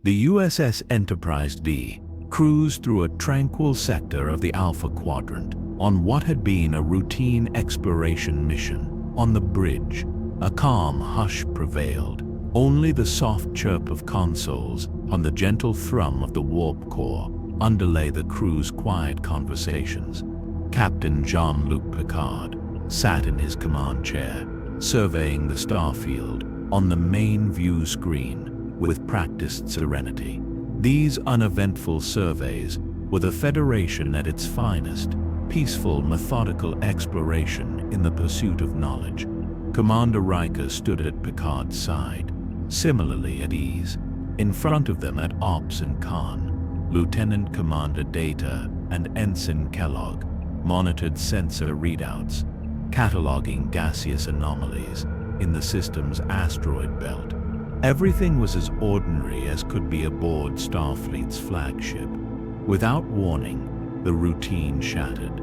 The USS Enterprise D cruised through a tranquil sector of the Alpha Quadrant on what had been a routine exploration mission. On the bridge, a calm hush prevailed. Only the soft chirp of consoles and the gentle thrum of the warp core underlay the crew's quiet conversations. Captain Jean-Luc Picard sat in his command chair, surveying the starfield on the main view screen with practiced serenity. These uneventful surveys were the Federation at its finest, peaceful, methodical exploration in the pursuit of knowledge. Commander Riker stood at Picard's side, similarly at ease. In front of them at Ops and Khan, Lieutenant Commander Data and Ensign Kellogg monitored sensor readouts, cataloging gaseous anomalies in the system's asteroid belt. Everything was as ordinary as could be aboard Starfleet's flagship. Without warning, the routine shattered.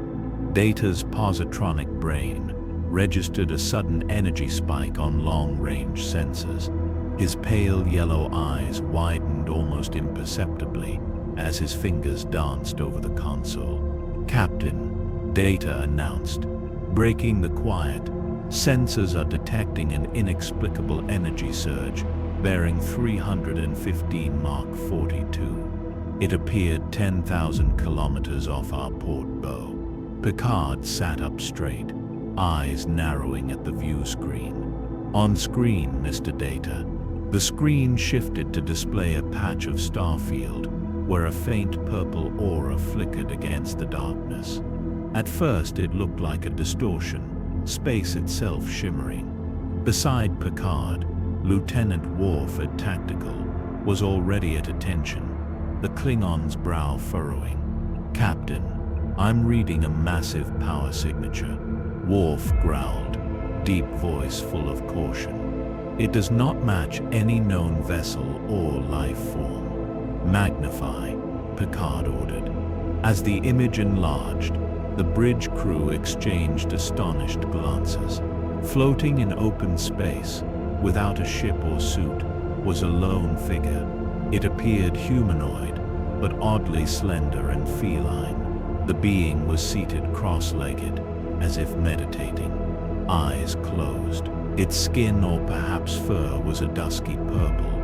Data's positronic brain registered a sudden energy spike on long-range sensors. His pale yellow eyes widened almost imperceptibly as his fingers danced over the console. "Captain," Data announced, breaking the quiet, "sensors are detecting an inexplicable energy surge bearing 315 Mach 42. It appeared 10,000 kilometers off our port bow." Picard sat up straight, eyes narrowing at the view screen. "On screen, Mr. Data." The screen shifted to display a patch of starfield where a faint purple aura flickered against the darkness. At first it looked like a distortion, space itself shimmering. Beside Picard, Lieutenant Worf at Tactical was already at attention, the Klingon's brow furrowing. "Captain, I'm reading a massive power signature," Worf growled, deep voice full of caution. "It does not match any known vessel or life form." "Magnify," Picard ordered. As the image enlarged, the bridge crew exchanged astonished glances. Floating in open space, without a ship or suit, was a lone figure. It appeared humanoid, but oddly slender and feline. The being was seated cross-legged, as if meditating, eyes closed. Its skin, or perhaps fur, was a dusky purple,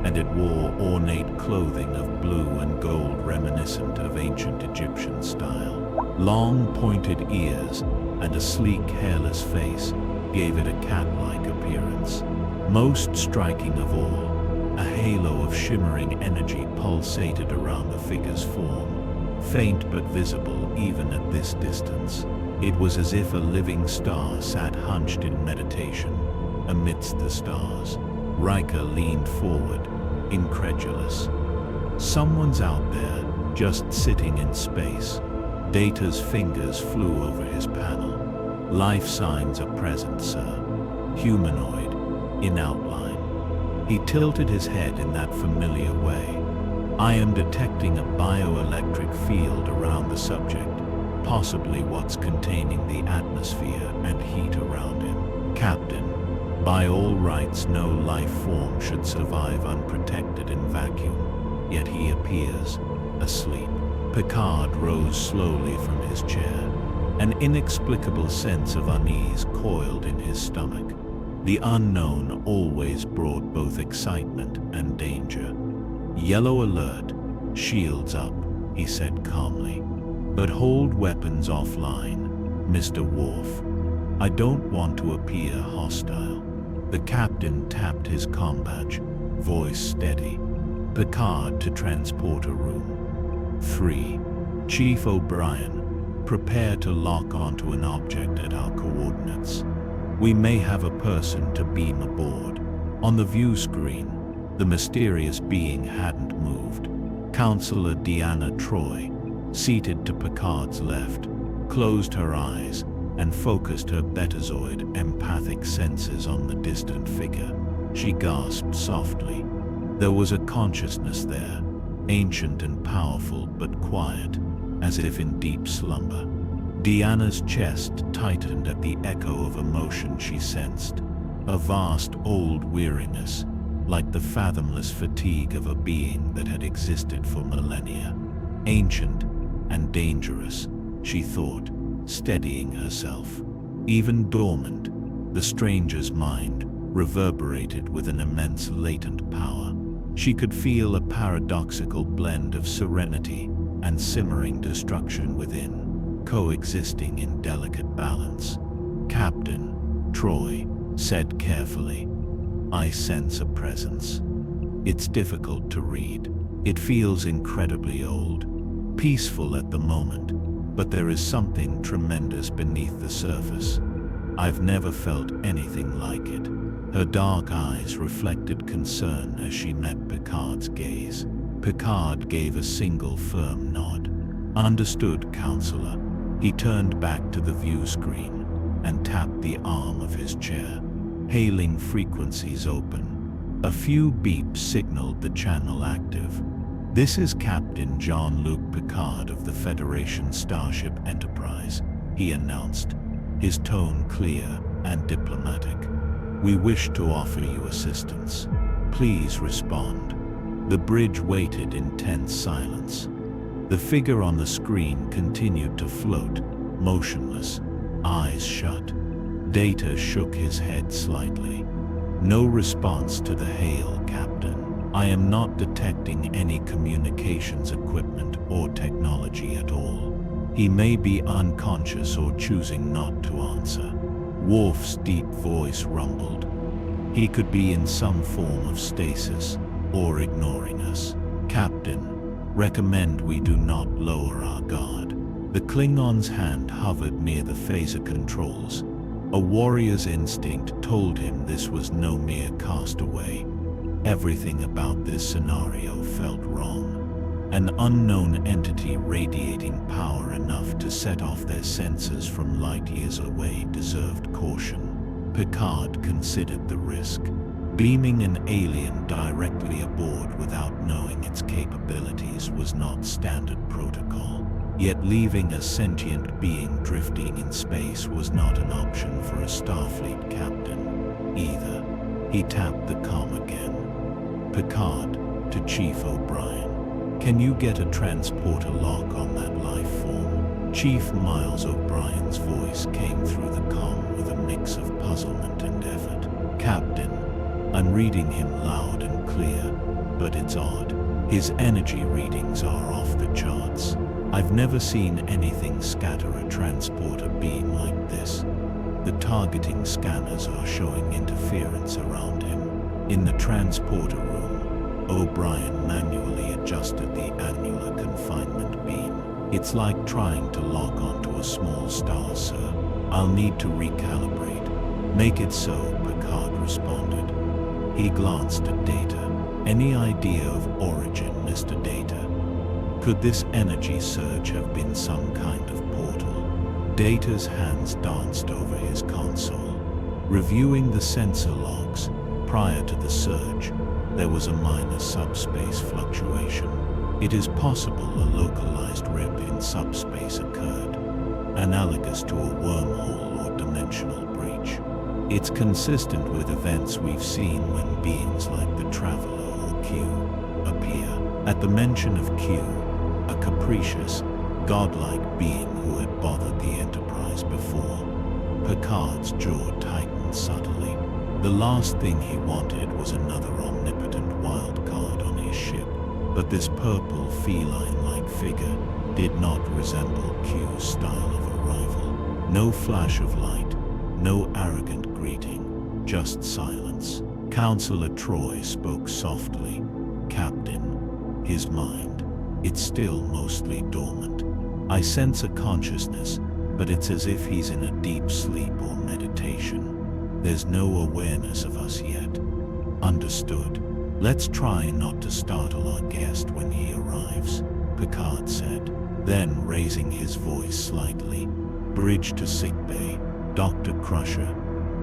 and it wore ornate clothing of blue and gold reminiscent of ancient Egyptian style. Long pointed ears and a sleek hairless face gave it a cat-like appearance. Most striking of all, a halo of shimmering energy pulsated around the figure's form, faint but visible even at this distance. It was as if a living star sat hunched in meditation amidst the stars. Riker leaned forward, incredulous. "Someone's out there, just sitting in space." Data's fingers flew over his panel. "Life signs are present, sir. Humanoid, in outline." He tilted his head in that familiar way. "I am detecting a bioelectric field around the subject, possibly what's containing the atmosphere and heat around him. Captain, by all rights no life form should survive unprotected in vacuum, yet he appears asleep." Picard rose slowly from his chair. An inexplicable sense of unease coiled in his stomach. The unknown always brought both excitement and danger. "Yellow alert, shields up," he said calmly. "But hold weapons offline, Mr. Worf. I don't want to appear hostile." The captain tapped his comm badge, voice steady. "Picard to transporter room. 3. Chief O'Brien, prepare to lock onto an object at our coordinates. We may have a person to beam aboard." On the view screen, the mysterious being hadn't moved. Counselor Deanna Troi, seated to Picard's left, closed her eyes and focused her betazoid empathic senses on the distant figure. She gasped softly. There was a consciousness there, ancient and powerful but quiet, as if in deep slumber. Deanna's chest tightened at the echo of emotion she sensed, a vast old weariness, like the fathomless fatigue of a being that had existed for millennia. Ancient and dangerous, she thought, steadying herself. Even dormant, the stranger's mind reverberated with an immense latent power. She could feel a paradoxical blend of serenity and simmering destruction within, coexisting in delicate balance. "Captain," Troy said carefully, "I sense a presence. It's difficult to read. It feels incredibly old, peaceful at the moment, but there is something tremendous beneath the surface. I've never felt anything like it." Her dark eyes reflected concern as she met Picard's gaze. Picard gave a single firm nod. "Understood, Counselor." He turned back to the view screen and tapped the arm of his chair. Hailing frequencies open. A few beeps signaled the channel active. "This is Captain Jean-Luc Picard of the Federation Starship Enterprise," he announced, his tone clear and diplomatic. "We wish to offer you assistance. Please respond." The bridge waited in tense silence. The figure on the screen continued to float, motionless, eyes shut. Data shook his head slightly. "No response to the hail, Captain. I am not detecting any communications equipment or technology at all." "He may be unconscious or choosing not to answer." Worf's deep voice rumbled. "He could be in some form of stasis, or ignoring us. Captain, recommend we do not lower our guard." The Klingon's hand hovered near the phaser controls. A warrior's instinct told him this was no mere castaway. Everything about this scenario felt wrong. An unknown entity radiating power enough to set off their sensors from light years away deserved caution. Picard considered the risk. Beaming an alien directly aboard without knowing its capabilities was not standard protocol. Yet leaving a sentient being drifting in space was not an option for a Starfleet captain, either. He tapped the comm again. "Picard, to Chief O'Brien. Can you get a transporter lock on that life form?" Chief Miles O'Brien's voice came through the comm with a mix of puzzlement and effort. "Captain, I'm reading him loud and clear, but it's odd. His energy readings are off the charts. I've never seen anything scatter a transporter beam like this. The targeting scanners are showing interference around him." In the transporter room, O'Brien manually adjusted the annular confinement beam. "It's like trying to lock onto a small star, sir. I'll need to recalibrate." "Make it so," Picard responded. He glanced at Data. "Any idea of origin, Mr. Data? Could this energy surge have been some kind of portal?" Data's hands danced over his console. Reviewing the sensor logs, prior to the surge, there was a minor subspace fluctuation. It is possible a localized rip in subspace occurred, analogous to a wormhole or dimensional breach. It's consistent with events we've seen when beings like the Traveler or Q appear. At the mention of Q, a capricious, godlike being who had bothered the Enterprise before, Picard's jaw tightened subtly. The last thing he wanted was another omnipotent wild card on his ship, but this purple feline-like figure did not resemble Q's style of arrival. No flash of light, no arrogant greeting, just silence. Counselor Troy spoke softly. "Captain, his mind, it's still mostly dormant. I sense a consciousness, but it's as if he's in a deep sleep or meditation. There's no awareness of us yet." "Understood. Let's try not to startle our guest when he arrives," Picard said. Then, raising his voice slightly, "Bridge to sickbay. Dr. Crusher,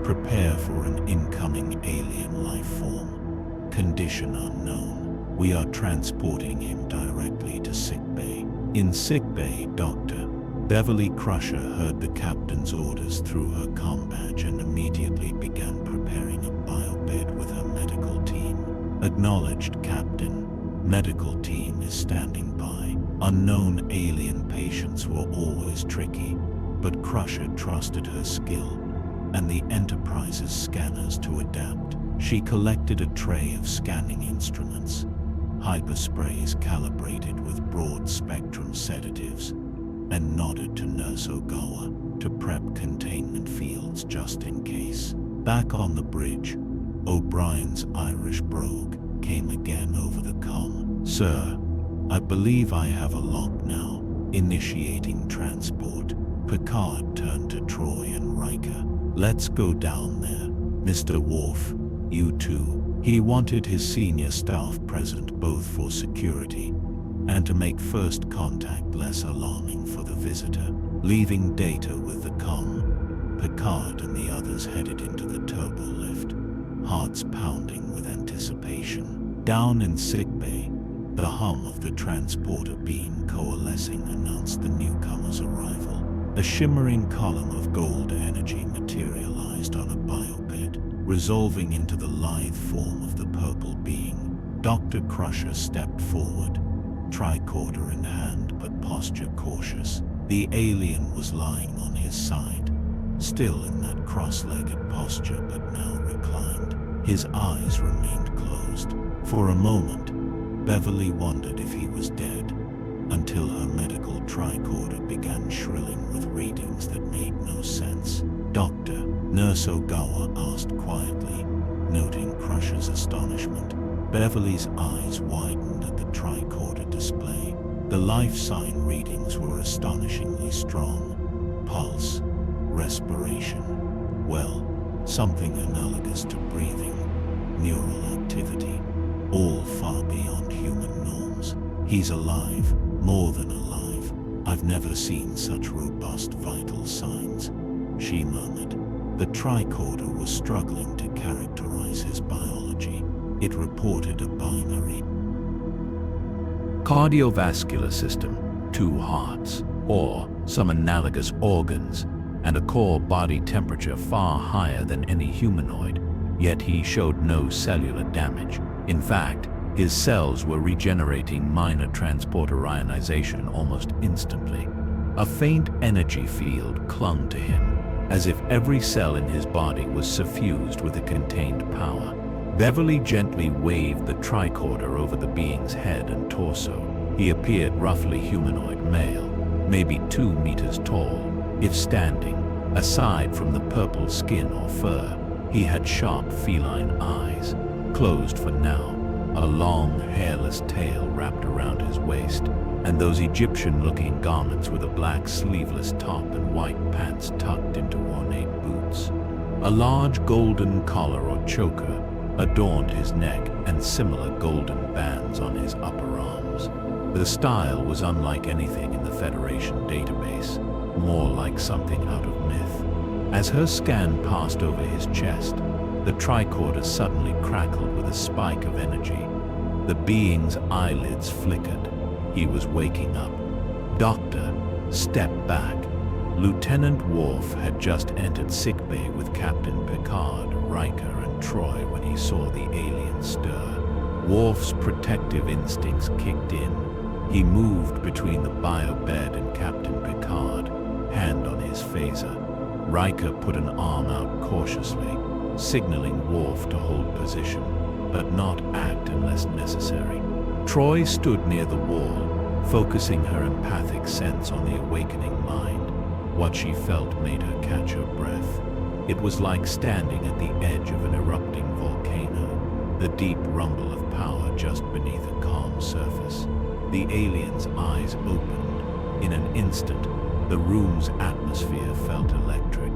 prepare for an incoming alien life form. Condition unknown. We are transporting him directly to sickbay." "In sickbay, Doctor." Beverly Crusher heard the captain's orders through her comm badge and immediately began preparing a biobed with her medical team. Acknowledged, Captain. Medical team is standing by. Unknown alien patients were always tricky, but Crusher trusted her skill and the Enterprise's scanners to adapt. She collected a tray of scanning instruments, hypersprays calibrated with broad-spectrum sedatives, and nodded to Nurse Ogawa to prep containment fields just in case. Back on the bridge, O'Brien's Irish brogue came again over the comm. "Sir, I believe I have a lock now. Initiating transport." Picard turned to Troy and Riker. "Let's go down there. Mr. Worf, you too." He wanted his senior staff present both for security and to make first contact less alarming for the visitor. Leaving Data with the comm, Picard and the others headed into the turbo lift, hearts pounding with anticipation. Down in sickbay, the hum of the transporter beam coalescing announced the newcomer's arrival. A shimmering column of gold energy materialized on a biobed, resolving into the lithe form of the purple being. Dr. Crusher stepped forward, tricorder in hand but posture cautious. The alien was lying on his side, still in that cross-legged posture but now reclined. His eyes remained closed. For a moment, Beverly wondered if he was dead, until her medical tricorder began shrilling with readings that made no sense. "Doctor," Nurse Ogawa asked quietly, noting Crusher's astonishment. Beverly's eyes widened at the tricorder display. The life sign readings were astonishingly strong. Pulse, respiration, well, something analogous to breathing, neural activity, all far beyond human norms. "He's alive, more than alive. I've never seen such robust vital signs," she murmured. The tricorder was struggling to characterize his biology. It reported a binary cardiovascular system, 2 hearts, or some analogous organs, and a core body temperature far higher than any humanoid, yet he showed no cellular damage. In fact, his cells were regenerating minor transporter ionization almost instantly. A faint energy field clung to him, as if every cell in his body was suffused with a contained power. Beverly gently waved the tricorder over the being's head and torso. He appeared roughly humanoid male, maybe 2 meters tall. If standing, aside from the purple skin or fur, he had sharp feline eyes, closed for now, a long, hairless tail wrapped around his waist, and those Egyptian-looking garments with a black sleeveless top and white pants tucked into ornate boots. A large golden collar or choker adorned his neck and similar golden bands on his upper arms. The style was unlike anything in the Federation database, more like something out of myth. As her scan passed over his chest, the tricorder suddenly crackled with a spike of energy. The being's eyelids flickered. He was waking up. "Doctor, step back." Lieutenant Worf had just entered sickbay with Captain Picard, Riker, and Troy when he saw the alien stir. Worf's protective instincts kicked in. He moved between the biobed and Captain Picard, hand on his phaser. Riker put an arm out cautiously, signaling Worf to hold position, but not act unless necessary. Troy stood near the wall, focusing her empathic sense on the awakening mind. What she felt made her catch her breath. It was like standing at the edge of an erupting volcano, the deep rumble of power just beneath a calm surface. The alien's eyes opened. In an instant, the room's atmosphere felt electric.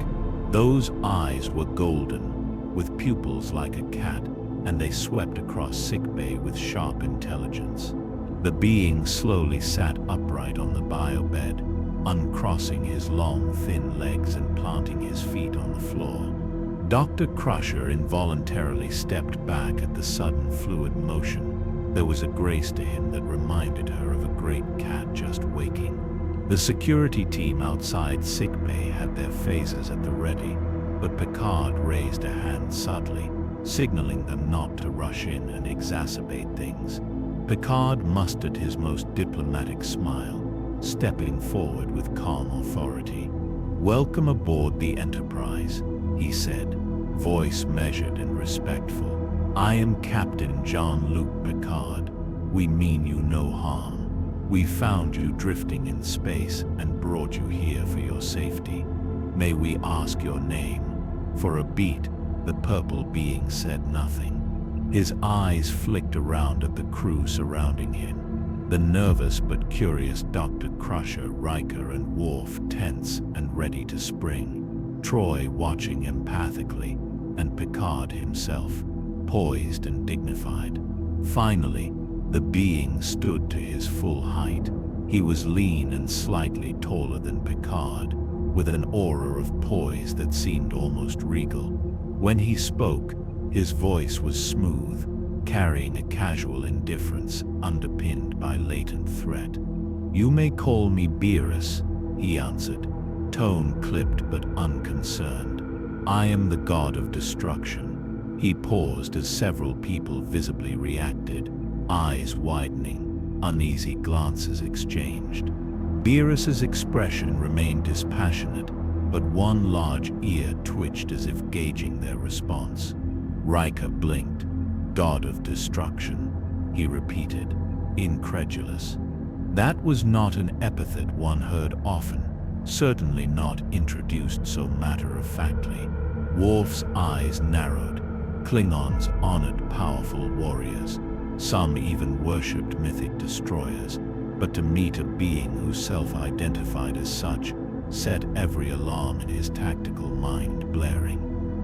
Those eyes were golden, with pupils like a cat, and they swept across sickbay with sharp intelligence. The being slowly sat upright on the biobed, uncrossing his long, thin legs and planting his feet on the floor. Dr. Crusher involuntarily stepped back at the sudden fluid motion. There was a grace to him that reminded her of a great cat just waking. The security team outside sickbay had their phasers at the ready, but Picard raised a hand subtly, signaling them not to rush in and exacerbate things. Picard mustered his most diplomatic smile, stepping forward with calm authority. "Welcome aboard the Enterprise," he said, voice measured and respectful. "I am Captain Jean-Luc Picard. We mean you no harm. We found you drifting in space and brought you here for your safety. May we ask your name?" For a beat, the purple being said nothing. His eyes flicked around at the crew surrounding him. The nervous but curious Dr. Crusher, Riker, and Worf tense and ready to spring. Troy watching empathically, and Picard himself, poised and dignified. Finally, the being stood to his full height. He was lean and slightly taller than Picard, with an aura of poise that seemed almost regal. When he spoke, his voice was smooth, carrying a casual indifference underpinned by latent threat. "You may call me Beerus," he answered, tone clipped but unconcerned. "I am the god of destruction." He paused as several people visibly reacted, eyes widening, uneasy glances exchanged. Beerus's expression remained dispassionate, but one large ear twitched as if gauging their response. Riker blinked. "God of destruction," he repeated, incredulous. That was not an epithet one heard often, certainly not introduced so matter-of-factly. Worf's eyes narrowed. Klingons honored powerful warriors. Some even worshipped mythic destroyers, but to meet a being who self-identified as such set every alarm in his tactical mind blaring.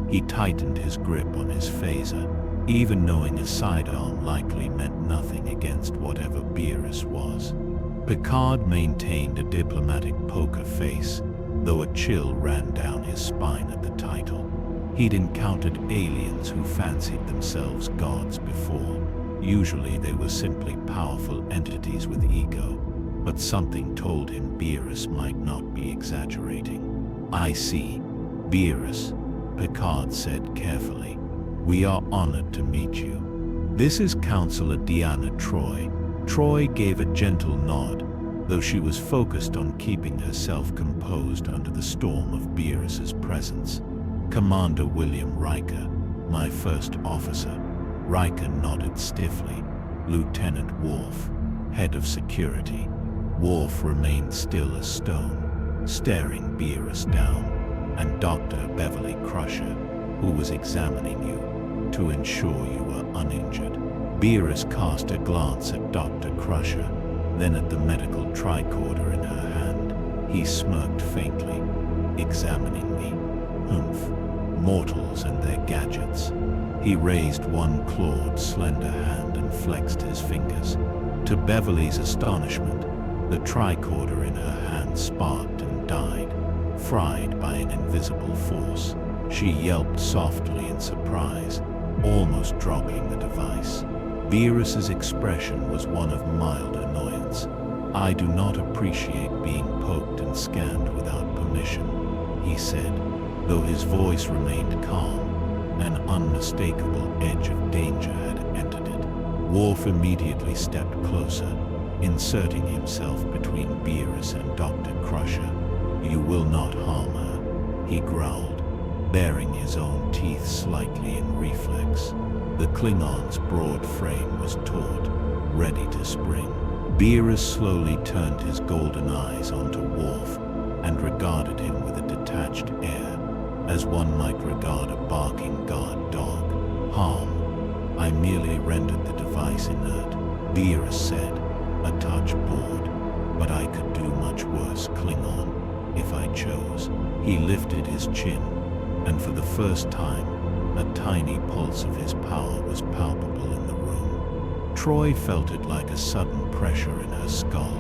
He tightened his grip on his phaser, even knowing a sidearm likely meant nothing against whatever Beerus was. Picard maintained a diplomatic poker face, though a chill ran down his spine at the title. He'd encountered aliens who fancied themselves gods before. Usually they were simply powerful entities with ego, but something told him Beerus might not be exaggerating. "I see. Beerus," Picard said carefully. "We are honored to meet you. This is Counselor Deanna Troi." Troi gave a gentle nod, though she was focused on keeping herself composed under the storm of Beerus's presence. "Commander William Riker, my first officer." Riker nodded stiffly. "Lieutenant Worf, head of security." Worf remained still as stone, staring Beerus down, and Dr. Beverly Crusher, who was examining you, to ensure you were uninjured. Beerus cast a glance at Dr. Crusher, then at the medical tricorder in her hand. He smirked faintly. "Examining me? Humph. Mortals and their gadgets." He raised one clawed, slender hand and flexed his fingers. To Beverly's astonishment, the tricorder in her hand sparked and died, fried by an invisible force. She yelped softly in surprise, almost dropping the device. Beerus's expression was one of mild annoyance. "I do not appreciate being poked and scanned without permission," he said, though his voice remained calm. An unmistakable edge of danger had entered it. Worf immediately stepped closer, inserting himself between Beerus and Dr. Crusher. "You will not harm her," he growled, baring his own teeth slightly in reflex. The Klingon's broad frame was taut, ready to spring. Beerus slowly turned his golden eyes onto Worf and regarded him with a detached air, as one might regard a barking guard dog. "Harm. I merely rendered the device inert," Beerus said, a touch bored. "But I could do much worse, Klingon, if I chose." He lifted his chin, and for the first time, a tiny pulse of his power was palpable in the room. Troi felt it like a sudden pressure in her skull,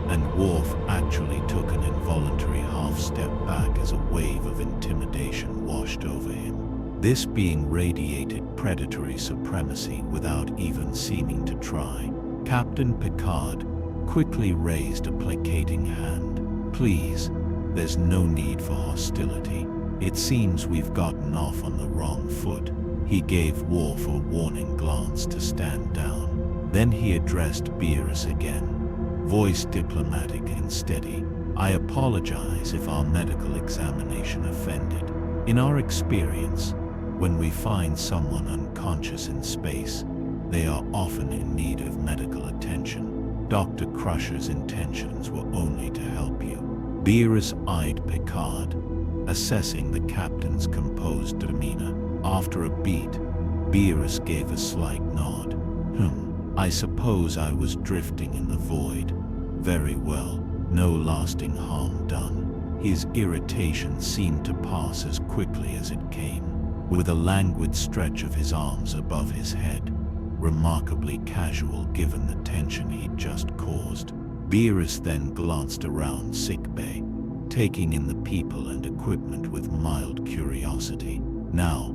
and Worf actually took an involuntary half-step back as a wave of intimidation washed over him. This being radiated predatory supremacy without even seeming to try. Captain Picard quickly raised a placating hand. "Please, there's no need for hostility. It seems we've gotten off on the wrong foot." He gave Worf a warning glance to stand down. Then he addressed Beerus again, voice diplomatic and steady. "I apologize if our medical examination offended. In our experience, when we find someone unconscious in space, they are often in need of medical attention. Dr. Crusher's intentions were only to help you." Beerus eyed Picard, assessing the captain's composed demeanor. After a beat, Beerus gave a slight nod. I suppose I was drifting in the void. Very well, no lasting harm done." His irritation seemed to pass as quickly as it came, with a languid stretch of his arms above his head, remarkably casual given the tension he'd just caused. Beerus then glanced around sickbay, taking in the people and equipment with mild curiosity. "Now,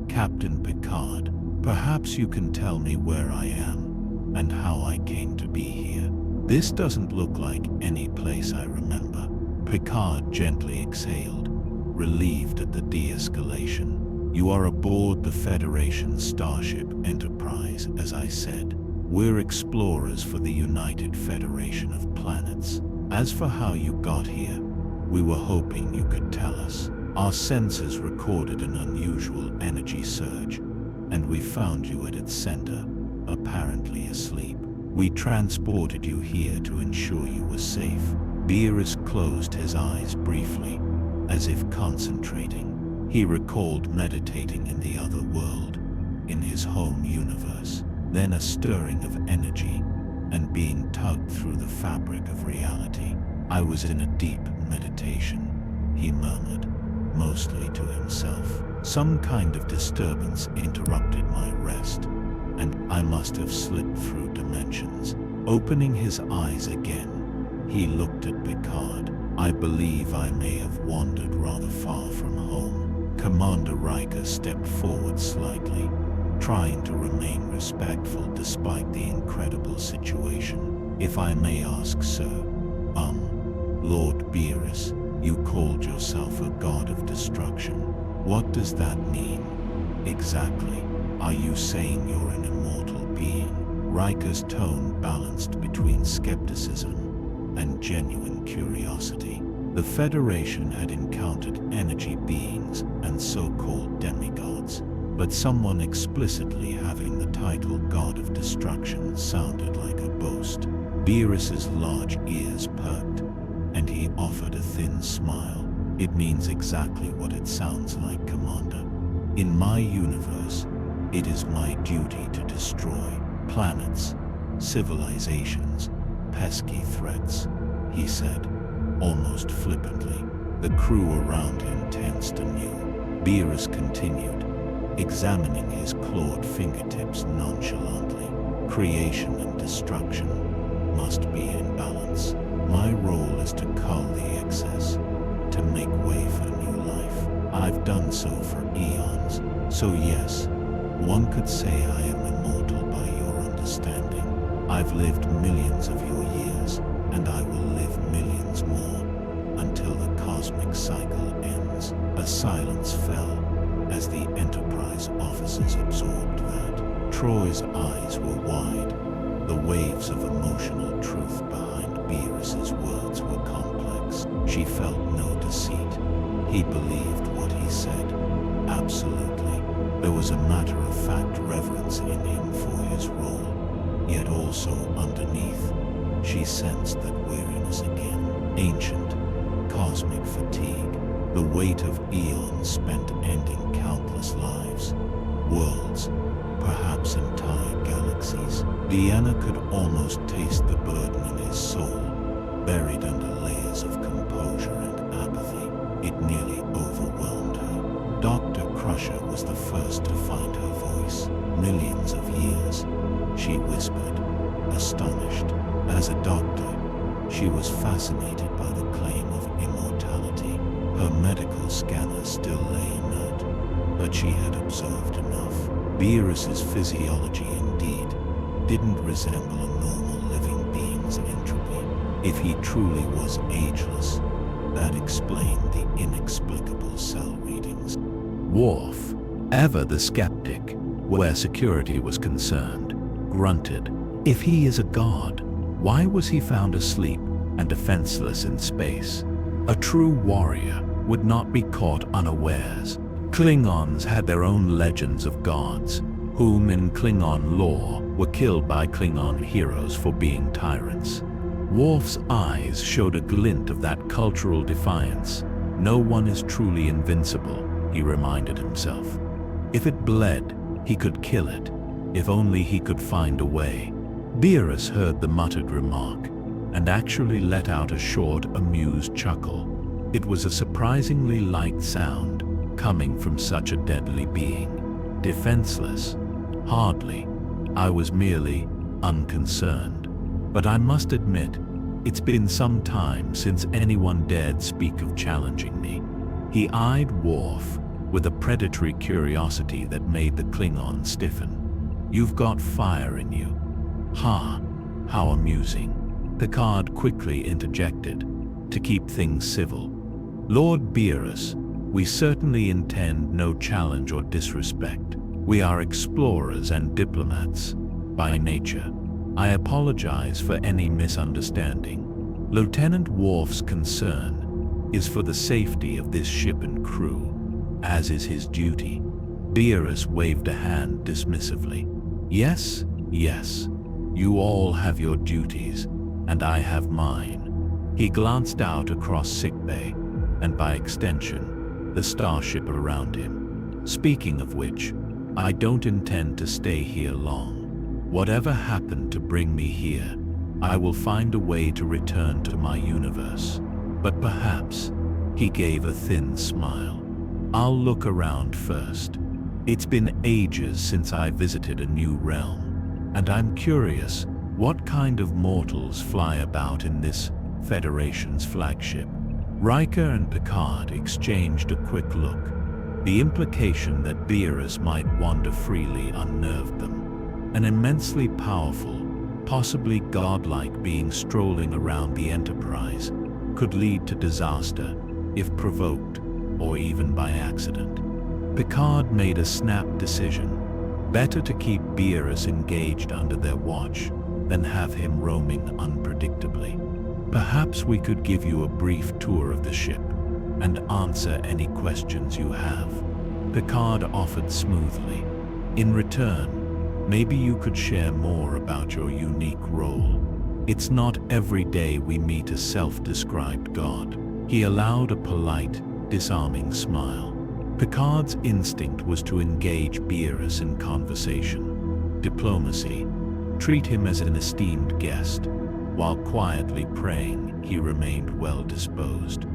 Captain Picard, perhaps you can tell me where I am, and how I came to be here. This doesn't look like any place I remember." Picard gently exhaled, relieved at the de-escalation. "You are aboard the Federation starship Enterprise, as I said. We're explorers for the United Federation of Planets. As for how you got here, we were hoping you could tell us. Our sensors recorded an unusual energy surge, and we found you at its center, apparently asleep. We transported you here to ensure you were safe." Beerus closed his eyes briefly, as if concentrating. He recalled meditating in the other world, in his home universe, then a stirring of energy, and being tugged through the fabric of reality. "I was in a deep meditation," he murmured, mostly to himself. "Some kind of disturbance interrupted my rest, and I must have slipped through dimensions." Opening his eyes again, he looked at Picard. "I believe I may have wandered rather far from home." Commander Riker stepped forward slightly, trying to remain respectful despite the incredible situation. "If I may ask, sir, Lord Beerus, you called yourself a god of destruction. What does that mean? Exactly. Are you saying you're an immortal being?" Riker's tone balanced between skepticism and genuine curiosity. The Federation had encountered energy beings and so-called demigods, but someone explicitly having the title God of Destruction sounded like a boast. Beerus's large ears perked, and he offered a thin smile. "It means exactly what it sounds like, Commander. In my universe, it is my duty to destroy planets, civilizations, pesky threats," he said, almost flippantly. The crew around him tensed anew. Beerus continued, examining his clawed fingertips nonchalantly. "Creation and destruction must be in balance. My role is to cull the excess, to make way for new life. I've done so for eons. So yes, one could say I am immortal by your understanding. I've lived millions of your years, and I will live millions more, until the cosmic cycle ends." A silence fell, as the Enterprise officers absorbed that. Troy's eyes were wide. The waves of emotional truth behind Beerus's words were complex. She felt no deceit. He believed what he said. Absolutely. There was a matter-of-fact reverence in him for his role. Yet also underneath, she sensed that weariness again. Ancient, cosmic fatigue. The weight of eons spent ending countless lives. Worlds, perhaps entire galaxies. Deanna could almost taste the burden in his soul, buried under layers of composure and apathy. It nearly overwhelmed her. Dr. Crusher was the first to find her voice. "Millions of years," she whispered, astonished. As a doctor, she was fascinated by the claim of immortality. Her medical scanner still lay inert, but she had observed enough. Beerus's physiology indeed didn't resemble a normal living being's entropy. If he truly was ageless, that explained the inexplicable cell readings. Worf, Ever the skeptic, where security was concerned, grunted, "If he is a god, why was he found asleep and defenseless in space? A true warrior would not be caught unawares." Klingons had their own legends of gods, whom in Klingon lore were killed by Klingon heroes for being tyrants. Worf's eyes showed a glint of that cultural defiance. No one is truly invincible, he reminded himself. If it bled, he could kill it, if only he could find a way. Beerus heard the muttered remark, and actually let out a short, amused chuckle. It was a surprisingly light sound, coming from such a deadly being. Defenseless? Hardly. I was merely unconcerned. But I must admit, it's been some time since anyone dared speak of challenging me. He eyed Worf with a predatory curiosity that made the Klingon stiffen. "You've got fire in you." "Ha, how amusing." Picard quickly interjected, to keep things civil. "Lord Beerus, we certainly intend no challenge or disrespect. We are explorers and diplomats, by nature. I apologize for any misunderstanding. Lieutenant Worf's concern is for the safety of this ship and crew, as is his duty." Beerus waved a hand dismissively. "Yes, yes. You all have your duties, and I have mine." He glanced out across sickbay, and by extension, the starship around him. "Speaking of which, I don't intend to stay here long. Whatever happened to bring me here, I will find a way to return to my universe. But perhaps," he gave a thin smile, "I'll look around first. It's been ages since I visited a new realm, and I'm curious what kind of mortals fly about in this Federation's flagship." Riker and Picard exchanged a quick look. The implication that Beerus might wander freely unnerved them. An immensely powerful, possibly godlike being strolling around the Enterprise could lead to disaster if provoked or even by accident. Picard made a snap decision. Better to keep Beerus engaged under their watch than have him roaming unpredictably. "Perhaps we could give you a brief tour of the ship and answer any questions you have," Picard offered smoothly. "In return, maybe you could share more about your unique role. It's not every day we meet a self-described god." He allowed a polite, disarming smile. Picard's instinct was to engage Beerus in conversation. Diplomacy. Treat him as an esteemed guest. While quietly praying, he remained well-disposed.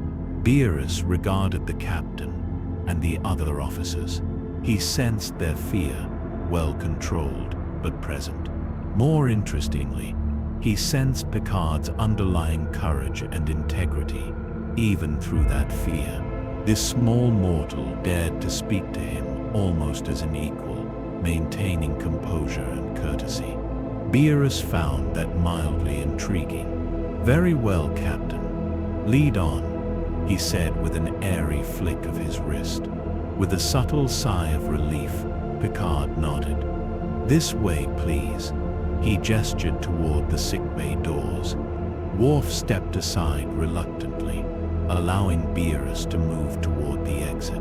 Beerus regarded the captain and the other officers. He sensed their fear, well-controlled but present. More interestingly, he sensed Picard's underlying courage and integrity, even through that fear. This small mortal dared to speak to him almost as an equal, maintaining composure and courtesy. Beerus found that mildly intriguing. "Very well, Captain. Lead on," he said with an airy flick of his wrist. With a subtle sigh of relief, Picard nodded. "This way, please." He gestured toward the sickbay doors. Worf stepped aside reluctantly, allowing Beerus to move toward the exit.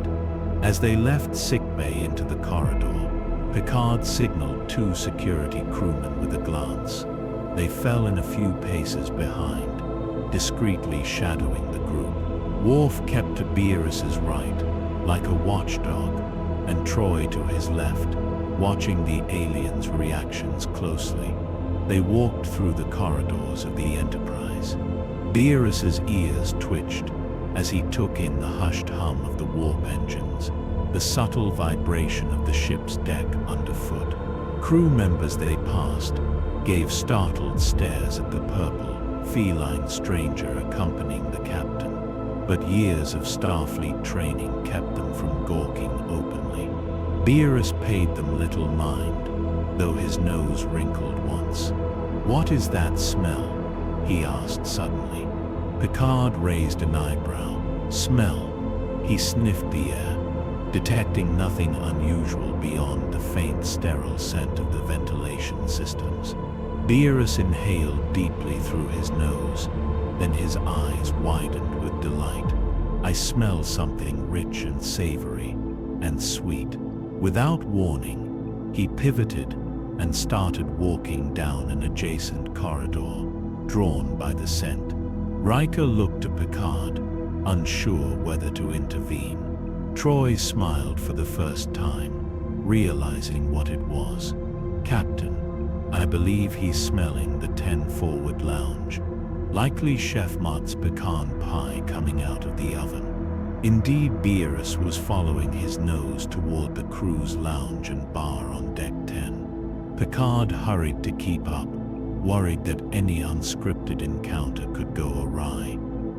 As they left sickbay into the corridor, Picard signaled two security crewmen with a glance. They fell in a few paces behind, discreetly shadowing the group. Worf kept to Beerus's right, like a watchdog, and Troy to his left, watching the aliens' reactions closely. They walked through the corridors of the Enterprise. Beerus's ears twitched as he took in the hushed hum of the warp engines, the subtle vibration of the ship's deck underfoot. Crew members they passed gave startled stares at the purple, feline stranger accompanying the captain, but years of Starfleet training kept them from gawking openly. Beerus paid them little mind, though his nose wrinkled once. "What is that smell?" he asked suddenly. Picard raised an eyebrow. "Smell." He sniffed the air. detecting nothing unusual beyond the faint sterile scent of the ventilation systems. Beerus inhaled deeply through his nose, then his eyes widened with delight. I smell something rich and savory, and sweet. Without warning, he pivoted and started walking down an adjacent corridor, drawn by the scent. Riker looked to Picard, unsure whether to intervene. Troy smiled for the first time, realizing what it was. "Captain, I believe he's smelling the 10 forward lounge. Likely Chef Mott's pecan pie coming out of the oven." Indeed, Beerus was following his nose toward the crew's lounge and bar on deck 10. Picard hurried to keep up, worried that any unscripted encounter could go awry.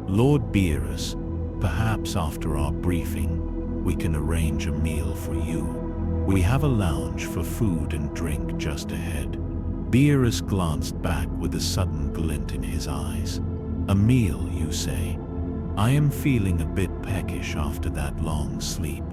"Lord Beerus, perhaps after our briefing, we can arrange a meal for you. We have a lounge for food and drink just ahead." Beerus glanced back with a sudden glint in his eyes. "A meal, you say? I am feeling a bit peckish after that long sleep."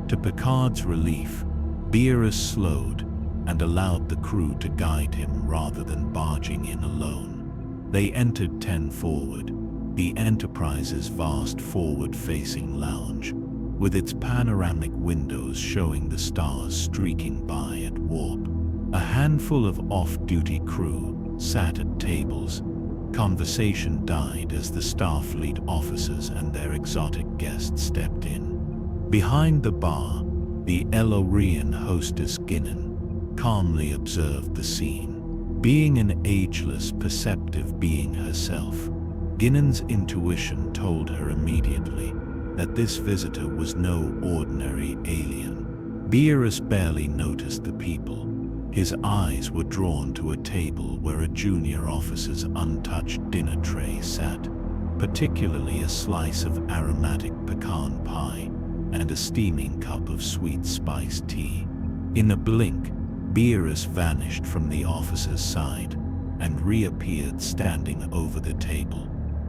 To Picard's relief, Beerus slowed and allowed the crew to guide him rather than barging in alone. They entered 10 forward, the Enterprise's vast forward-facing lounge, with its panoramic windows showing the stars streaking by at warp. A handful of off-duty crew sat at tables. Conversation died as the Starfleet officers and their exotic guests stepped in. Behind the bar, the Elorian hostess Guinan calmly observed the scene. Being an ageless, perceptive being herself, Guinan's intuition told her immediately that this visitor was no ordinary alien. Beerus barely noticed the people. His eyes were drawn to a table where a junior officer's untouched dinner tray sat, particularly a slice of aromatic pecan pie and a steaming cup of sweet spiced tea. In a blink, Beerus vanished from the officer's side and reappeared standing over the table.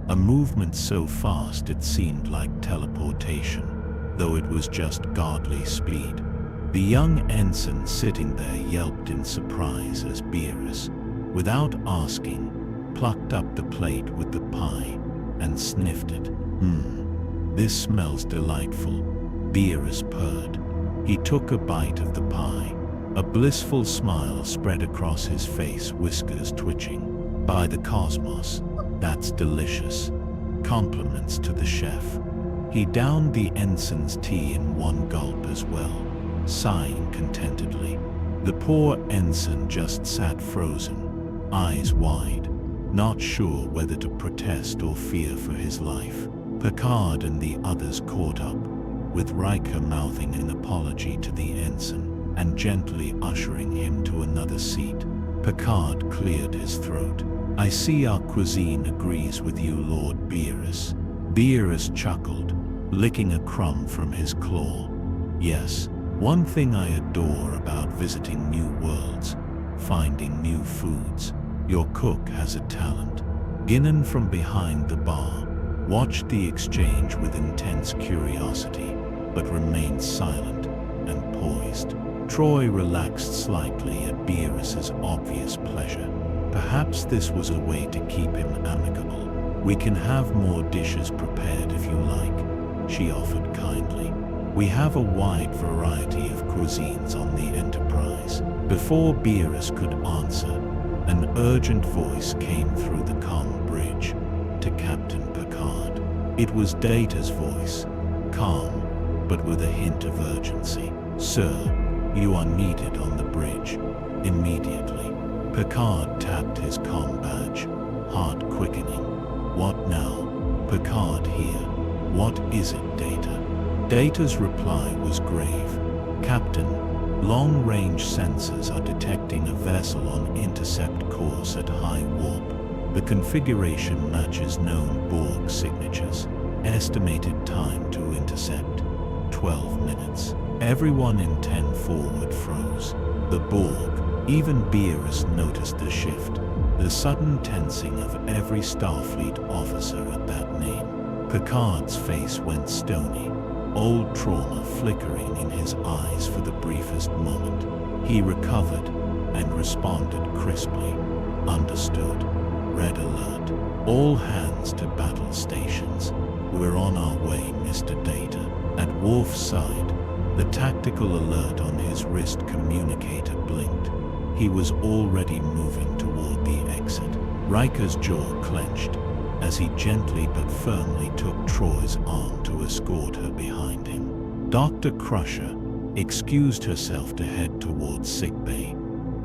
A movement so fast it seemed like teleportation, though it was just godly speed. The young ensign sitting there yelped in surprise as Beerus, without asking, plucked up the plate with the pie and sniffed it. This smells delightful," Beerus purred. He took a bite of the pie. A blissful smile spread across his face, whiskers twitching. "By the cosmos, that's delicious. Compliments to the chef." He downed the ensign's tea in one gulp as well, sighing contentedly. The poor ensign just sat frozen, eyes wide, not sure whether to protest or fear for his life. Picard and the others caught up, with Riker mouthing an apology to the ensign and gently ushering him to another seat. Picard cleared his throat. "I see our cuisine agrees with you, Lord Beerus." Beerus chuckled, licking a crumb from his claw. "Yes, one thing I adore about visiting new worlds, finding new foods. Your cook has a talent." Guinan from behind the bar watched the exchange with intense curiosity, but remained silent and poised. Troy relaxed slightly at Beerus's obvious pleasure. Perhaps this was a way to keep him amicable. "We can have more dishes prepared if you like," she offered kindly. "We have a wide variety of cuisines on the Enterprise." Before Beerus could answer, an urgent voice came through the comm bridge to Captain Picard. It was Data's voice, calm, but with a hint of urgency. "Sir, you are needed on the bridge, immediately." Picard tapped his comm badge, heart quickening. "What now?" "Picard here. What is it, Data?" Data's reply was grave. "Captain, long-range sensors are detecting a vessel on intercept course at high warp. The configuration matches known Borg signatures. Estimated time to intercept, 12 minutes. Everyone in 10 forward froze. The Borg, even Beerus noticed the shift, the sudden tensing of every Starfleet officer at that name. Picard's face went stony. old trauma flickering in his eyes for the briefest moment. He recovered and responded crisply. Understood. Red alert. All hands to battle stations. We're on our way, Mr. Data. At Worf's side, the tactical alert on his wrist communicator blinked. He was already moving toward the exit. Riker's jaw clenched as he gently but firmly took Troy's arm to escort her behind him. Dr. Crusher excused herself to head towards sickbay,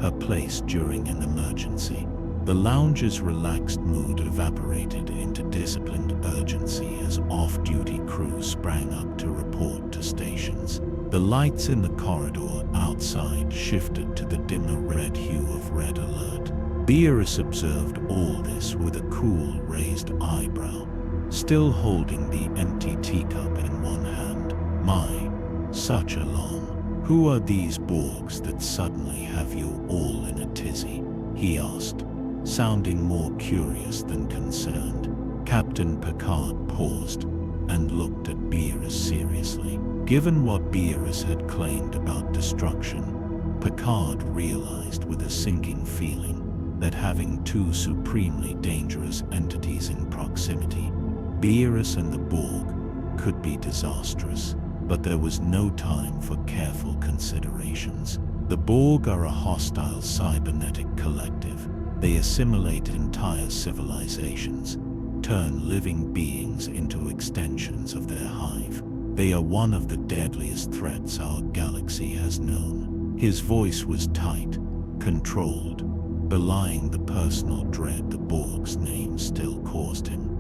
her place during an emergency. The lounge's relaxed mood evaporated into disciplined urgency as off-duty crews sprang up to report to stations. The lights in the corridor outside shifted to the dimmer red hue of red alert. Beerus observed all this with a cool, raised eyebrow, still holding the empty teacup in one hand. My, such a long. Who are these Borgs that suddenly have you all in a tizzy? He asked, sounding more curious than concerned. Captain Picard paused and looked at Beerus seriously. Given what Beerus had claimed about destruction, Picard realized with a sinking feeling that having two supremely dangerous entities in proximity, Beerus and the Borg, could be disastrous. But there was no time for careful considerations. The Borg are a hostile cybernetic collective. They assimilate entire civilizations, turn living beings into extensions of their hive. They are one of the deadliest threats our galaxy has known. His voice was tight, controlled, belying the personal dread the Borg's name still caused him.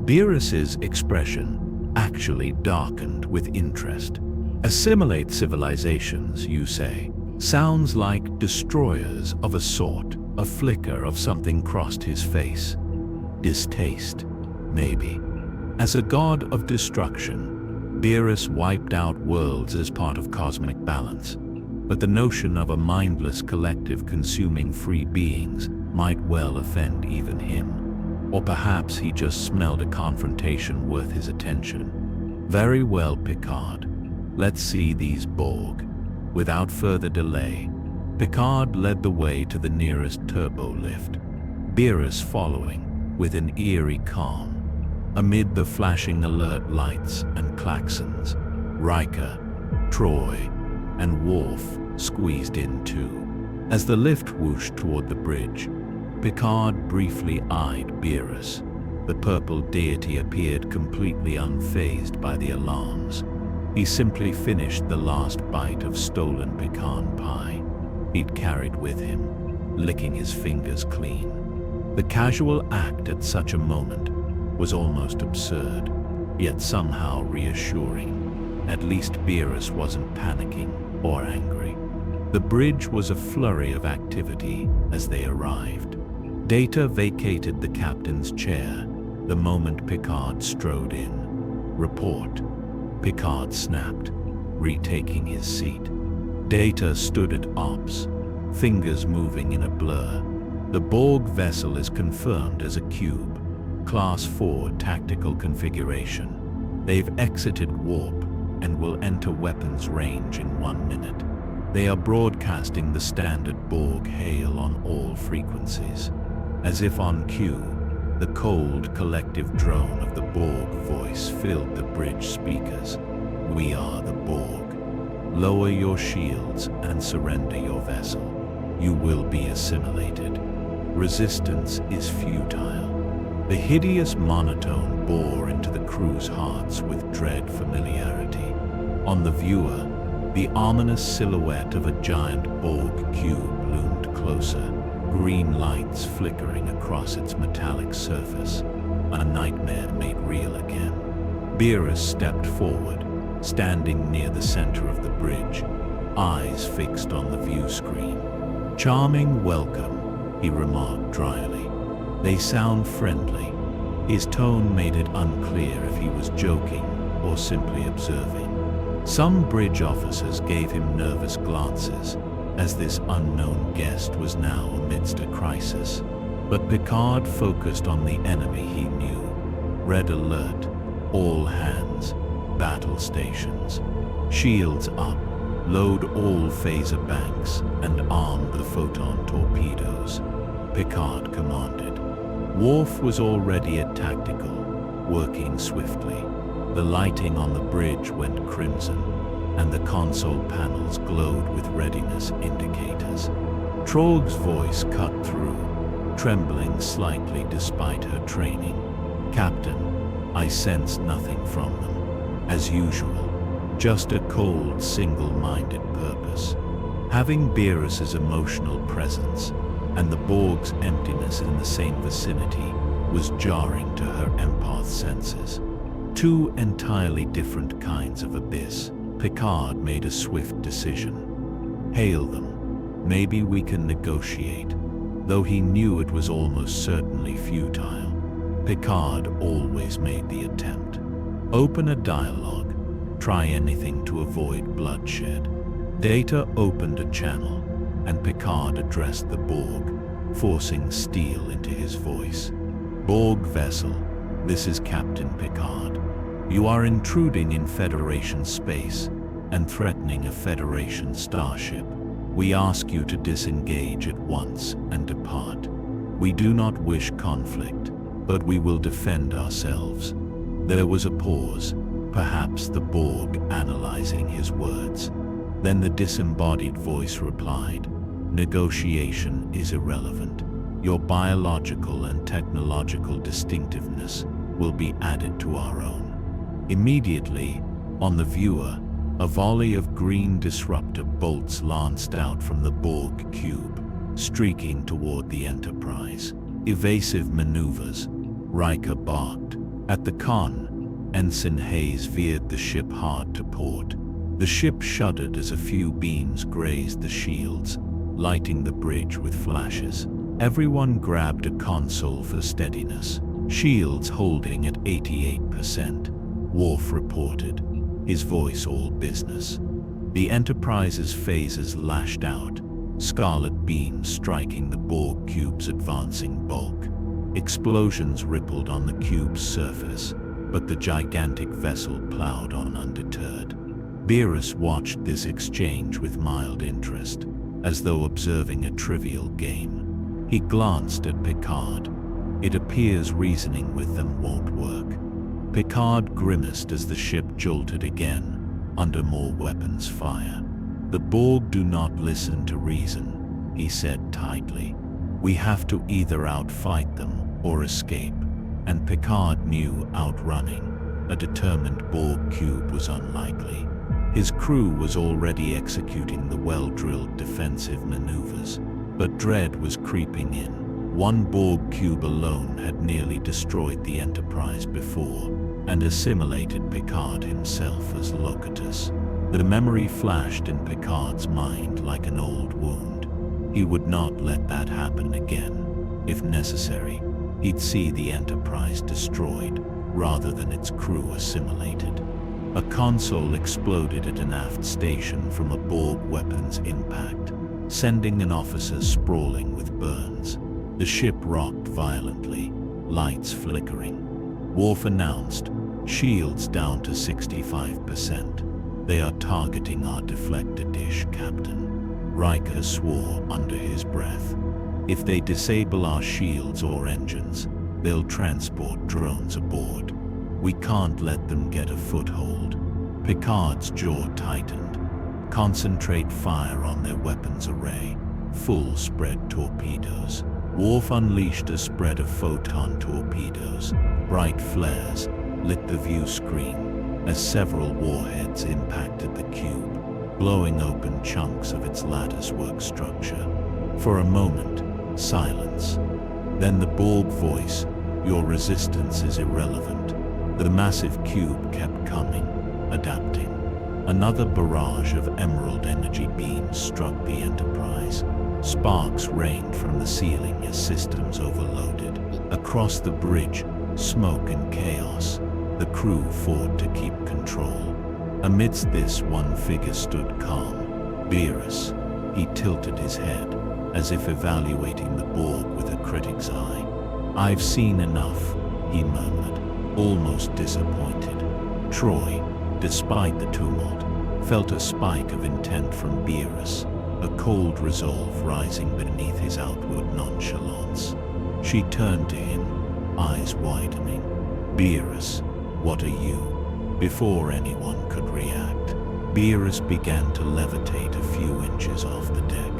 Beerus's expression actually darkened with interest. Assimilate civilizations, you say? Sounds like destroyers of a sort. A flicker of something crossed his face. Distaste, maybe. As a god of destruction, Beerus wiped out worlds as part of cosmic balance. But the notion of a mindless collective consuming free beings might well offend even him. Or perhaps he just smelled a confrontation worth his attention. Very well, Picard. Let's see these Borg. Without further delay, Picard led the way to the nearest turbo lift, Beerus following with an eerie calm. Amid the flashing alert lights and klaxons, Riker, Troy, and Worf squeezed in too. As the lift whooshed toward the bridge, Picard briefly eyed Beerus. The purple deity appeared completely unfazed by the alarms. He simply finished the last bite of stolen pecan pie he'd carried with him, licking his fingers clean. The casual act at such a moment was almost absurd, yet somehow reassuring. At least Beerus wasn't panicking or angry. The bridge was a flurry of activity as they arrived. Data vacated the captain's chair the moment Picard strode in. Report. Picard snapped, retaking his seat. Data stood at ops, fingers moving in a blur. The Borg vessel is confirmed as a cube, Class 4 tactical configuration. They've exited warp and will enter weapons range in 1 minute. They are broadcasting the standard Borg hail on all frequencies. As if on cue, the cold, collective drone of the Borg voice filled the bridge speakers. We are the Borg. Lower your shields and surrender your vessel. You will be assimilated. Resistance is futile. The hideous monotone bore into the crew's hearts with dread familiarity. On the viewer, the ominous silhouette of a giant Borg cube loomed closer, green lights flickering across its metallic surface. A nightmare made real again. Beerus stepped forward, standing near the center of the bridge, eyes fixed on the view screen. Charming welcome, he remarked dryly. They sound friendly. His tone made it unclear if he was joking or simply observing. Some bridge officers gave him nervous glances, as this unknown guest was now amidst a crisis. But Picard focused on the enemy he knew. Red alert, all hands. battle stations. Shields up, load all phaser banks, and arm the photon torpedoes, Picard commanded. Worf was already at tactical, working swiftly. The lighting on the bridge went crimson, and the console panels glowed with readiness indicators. Trog's voice cut through, trembling slightly despite her training. "Captain, I sense nothing from them. As usual, just a cold, single-minded purpose." Having Beerus's emotional presence and the Borg's emptiness in the same vicinity was jarring to her empath senses. Two entirely different kinds of abyss. Picard made a swift decision. "Hail them. Maybe we can negotiate." Though he knew it was almost certainly futile, Picard always made the attempt. Open a dialogue. Try anything to avoid bloodshed. Data opened a channel, and Picard addressed the Borg, forcing steel into his voice. "Borg vessel, this is Captain Picard. You are intruding in Federation space and threatening a Federation starship. We ask you to disengage at once and depart. We do not wish conflict, but we will defend ourselves." There was a pause, perhaps the Borg analyzing his words. Then the disembodied voice replied, "Negotiation is irrelevant. Your biological and technological distinctiveness will be added to our own." Immediately, on the viewer, a volley of green disruptor bolts lanced out from the Borg cube, streaking toward the Enterprise. Evasive maneuvers, Riker barked. At the con, Ensign Hayes veered the ship hard to port. The ship shuddered as a few beams grazed the shields, lighting the bridge with flashes. Everyone grabbed a console for steadiness, shields holding at 88%. Worf reported, his voice all business. The Enterprise's phasers lashed out, scarlet beams striking the Borg cube's advancing bulk. Explosions rippled on the cube's surface, but the gigantic vessel plowed on undeterred. Beerus watched this exchange with mild interest, as though observing a trivial game. He glanced at Picard. "It appears reasoning with them won't work." Picard grimaced as the ship jolted again, under more weapons fire. "The Borg do not listen to reason," he said tightly. "We have to either outfight them or escape." And Picard knew outrunning a determined Borg cube was unlikely. His crew was already executing the well-drilled defensive maneuvers, but dread was creeping in. One Borg cube alone had nearly destroyed the Enterprise before, and assimilated Picard himself as Locatus. The memory flashed in Picard's mind like an old wound. He would not let that happen again. If necessary, he'd see the Enterprise destroyed, rather than its crew assimilated. A console exploded at an aft station from a Borg weapons impact, sending an officer sprawling with burns. The ship rocked violently, lights flickering. Worf announced, "Shields down to 65%. They are targeting our deflector dish, Captain." Riker swore under his breath. "If they disable our shields or engines, they'll transport drones aboard. We can't let them get a foothold." Picard's jaw tightened. "Concentrate fire on their weapons array. Full spread torpedoes." Worf unleashed a spread of photon torpedoes. Bright flares lit the view screen as several warheads impacted the cube, blowing open chunks of its latticework structure. For a moment, silence. Then the Borg voice, "Your resistance is irrelevant." The massive cube kept coming, adapting. Another barrage of emerald energy beams struck the Enterprise. Sparks rained from the ceiling as systems overloaded. Across the bridge, smoke and chaos. The crew fought to keep control. Amidst this, one figure stood calm. Beerus. He tilted his head, as if evaluating the Borg with a critic's eye. "I've seen enough," he murmured, almost disappointed. "Troy, despite the tumult, felt a spike of intent from Beerus, a cold resolve rising beneath his outward nonchalance. She turned to him, eyes widening. "Beerus, what are you?" Before anyone could react, Beerus began to levitate a few inches off the deck.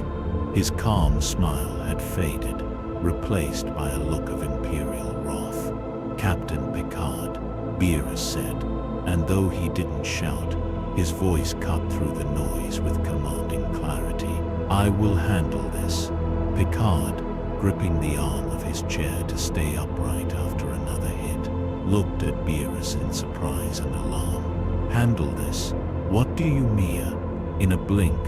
His calm smile had faded, replaced by a look of imperial wrath. "Captain Picard," Beerus said, and though he didn't shout, his voice cut through the noise with commanding clarity. "I will handle this." Picard, gripping the arm of his chair to stay upright after another hit, looked at Beerus in surprise and alarm. "Handle this? What do you mean?" In a blink,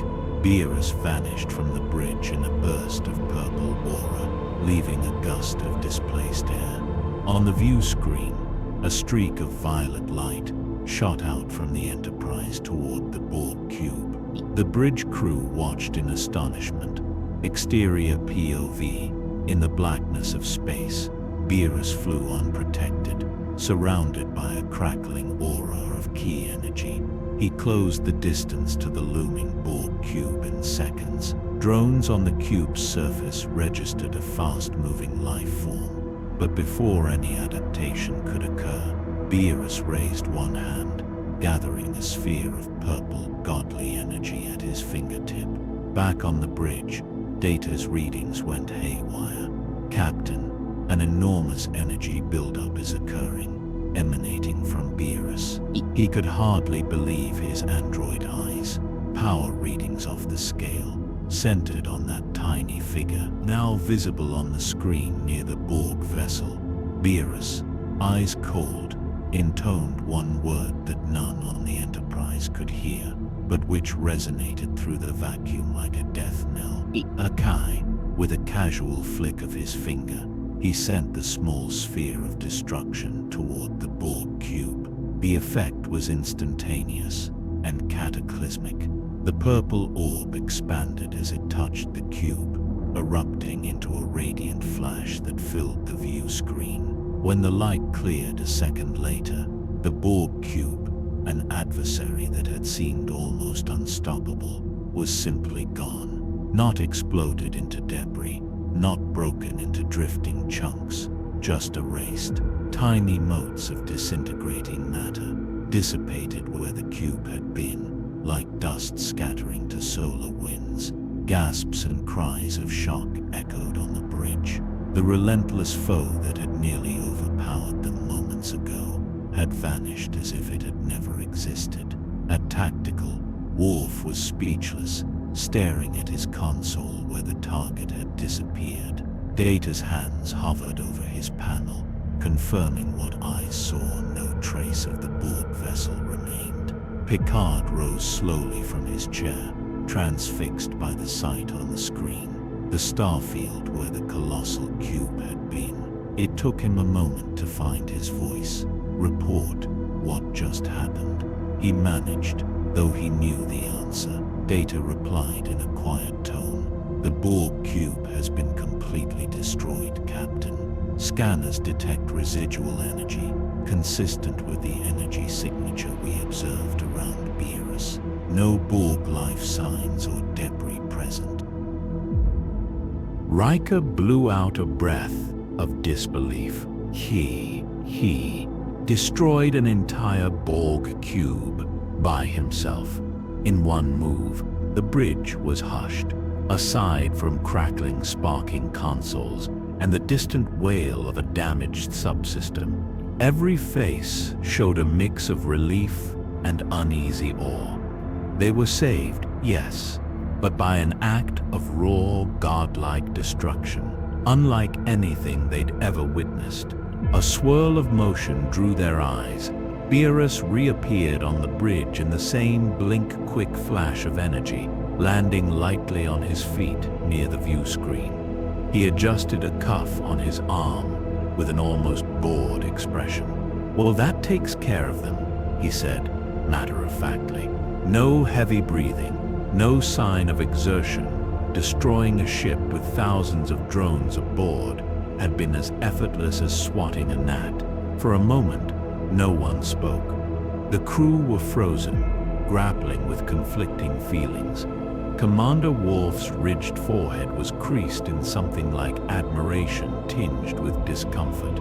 Beerus vanished from the bridge in a burst of purple aura, leaving a gust of displaced air. On the view screen, a streak of violet light shot out from the Enterprise toward the Borg cube. The bridge crew watched in astonishment. Exterior POV. In the blackness of space, Beerus flew unprotected, surrounded by a crackling aura of key energy. He closed the distance to the looming Borg cube in seconds. Drones on the cube's surface registered a fast-moving life form. But before any adaptation could occur, Beerus raised one hand, gathering a sphere of purple, godly energy at his fingertip. Back on the bridge, Data's readings went haywire. "Captain, an enormous energy buildup is occurring, emanating from Beerus." He could hardly believe his android eyes. Power readings off the scale, centered on that tiny figure, now visible on the screen near the Borg vessel. Beerus, eyes cold, intoned one word that none on the Enterprise could hear, but which resonated through the vacuum like a death knell. "Akai." With a casual flick of his finger, he sent the small sphere of destruction toward the Borg cube. The effect was instantaneous and cataclysmic. The purple orb expanded as it touched the cube, erupting into a radiant flash that filled the view screen. When the light cleared a second later, the Borg cube, an adversary that had seemed almost unstoppable, was simply gone. Not exploded into debris, not broken into drifting chunks, just erased. Tiny motes of disintegrating matter dissipated where the cube had been, like dust scattering to solar winds. Gasps and cries of shock echoed on the bridge. The relentless foe that had nearly overpowered them moments ago had vanished as if it had never existed. At Tactical, Worf was speechless, staring at his console where the target had disappeared. Data's hands hovered over his panel, confirming what eyes saw. No trace of the Borg vessel remained. Picard rose slowly from his chair, transfixed by the sight on the screen, the starfield where the colossal cube had been. It took him a moment to find his voice. "Report what just happened," he managed, though he knew the answer. Data replied in a quiet tone. "The Borg cube has been completely destroyed, Captain. Scanners detect residual energy, consistent with the energy signature we observed around Beerus. No Borg life signs or debris present." Riker blew out a breath of disbelief. He destroyed an entire Borg cube by himself. In one move, the bridge was hushed, aside from crackling, sparking consoles and the distant wail of a damaged subsystem. Every face showed a mix of relief and uneasy awe. They were saved, yes, but by an act of raw, godlike destruction, unlike anything they'd ever witnessed. A swirl of motion drew their eyes. Beerus reappeared on the bridge in the same blink-quick flash of energy, landing lightly on his feet near the view screen. He adjusted a cuff on his arm with an almost bored expression. "Well, that takes care of them," he said, matter-of-factly. No heavy breathing, no sign of exertion. Destroying a ship with thousands of drones aboard had been as effortless as swatting a gnat. For a moment, no one spoke. The crew were frozen, grappling with conflicting feelings. Commander Worf's ridged forehead was creased in something like admiration tinged with discomfort.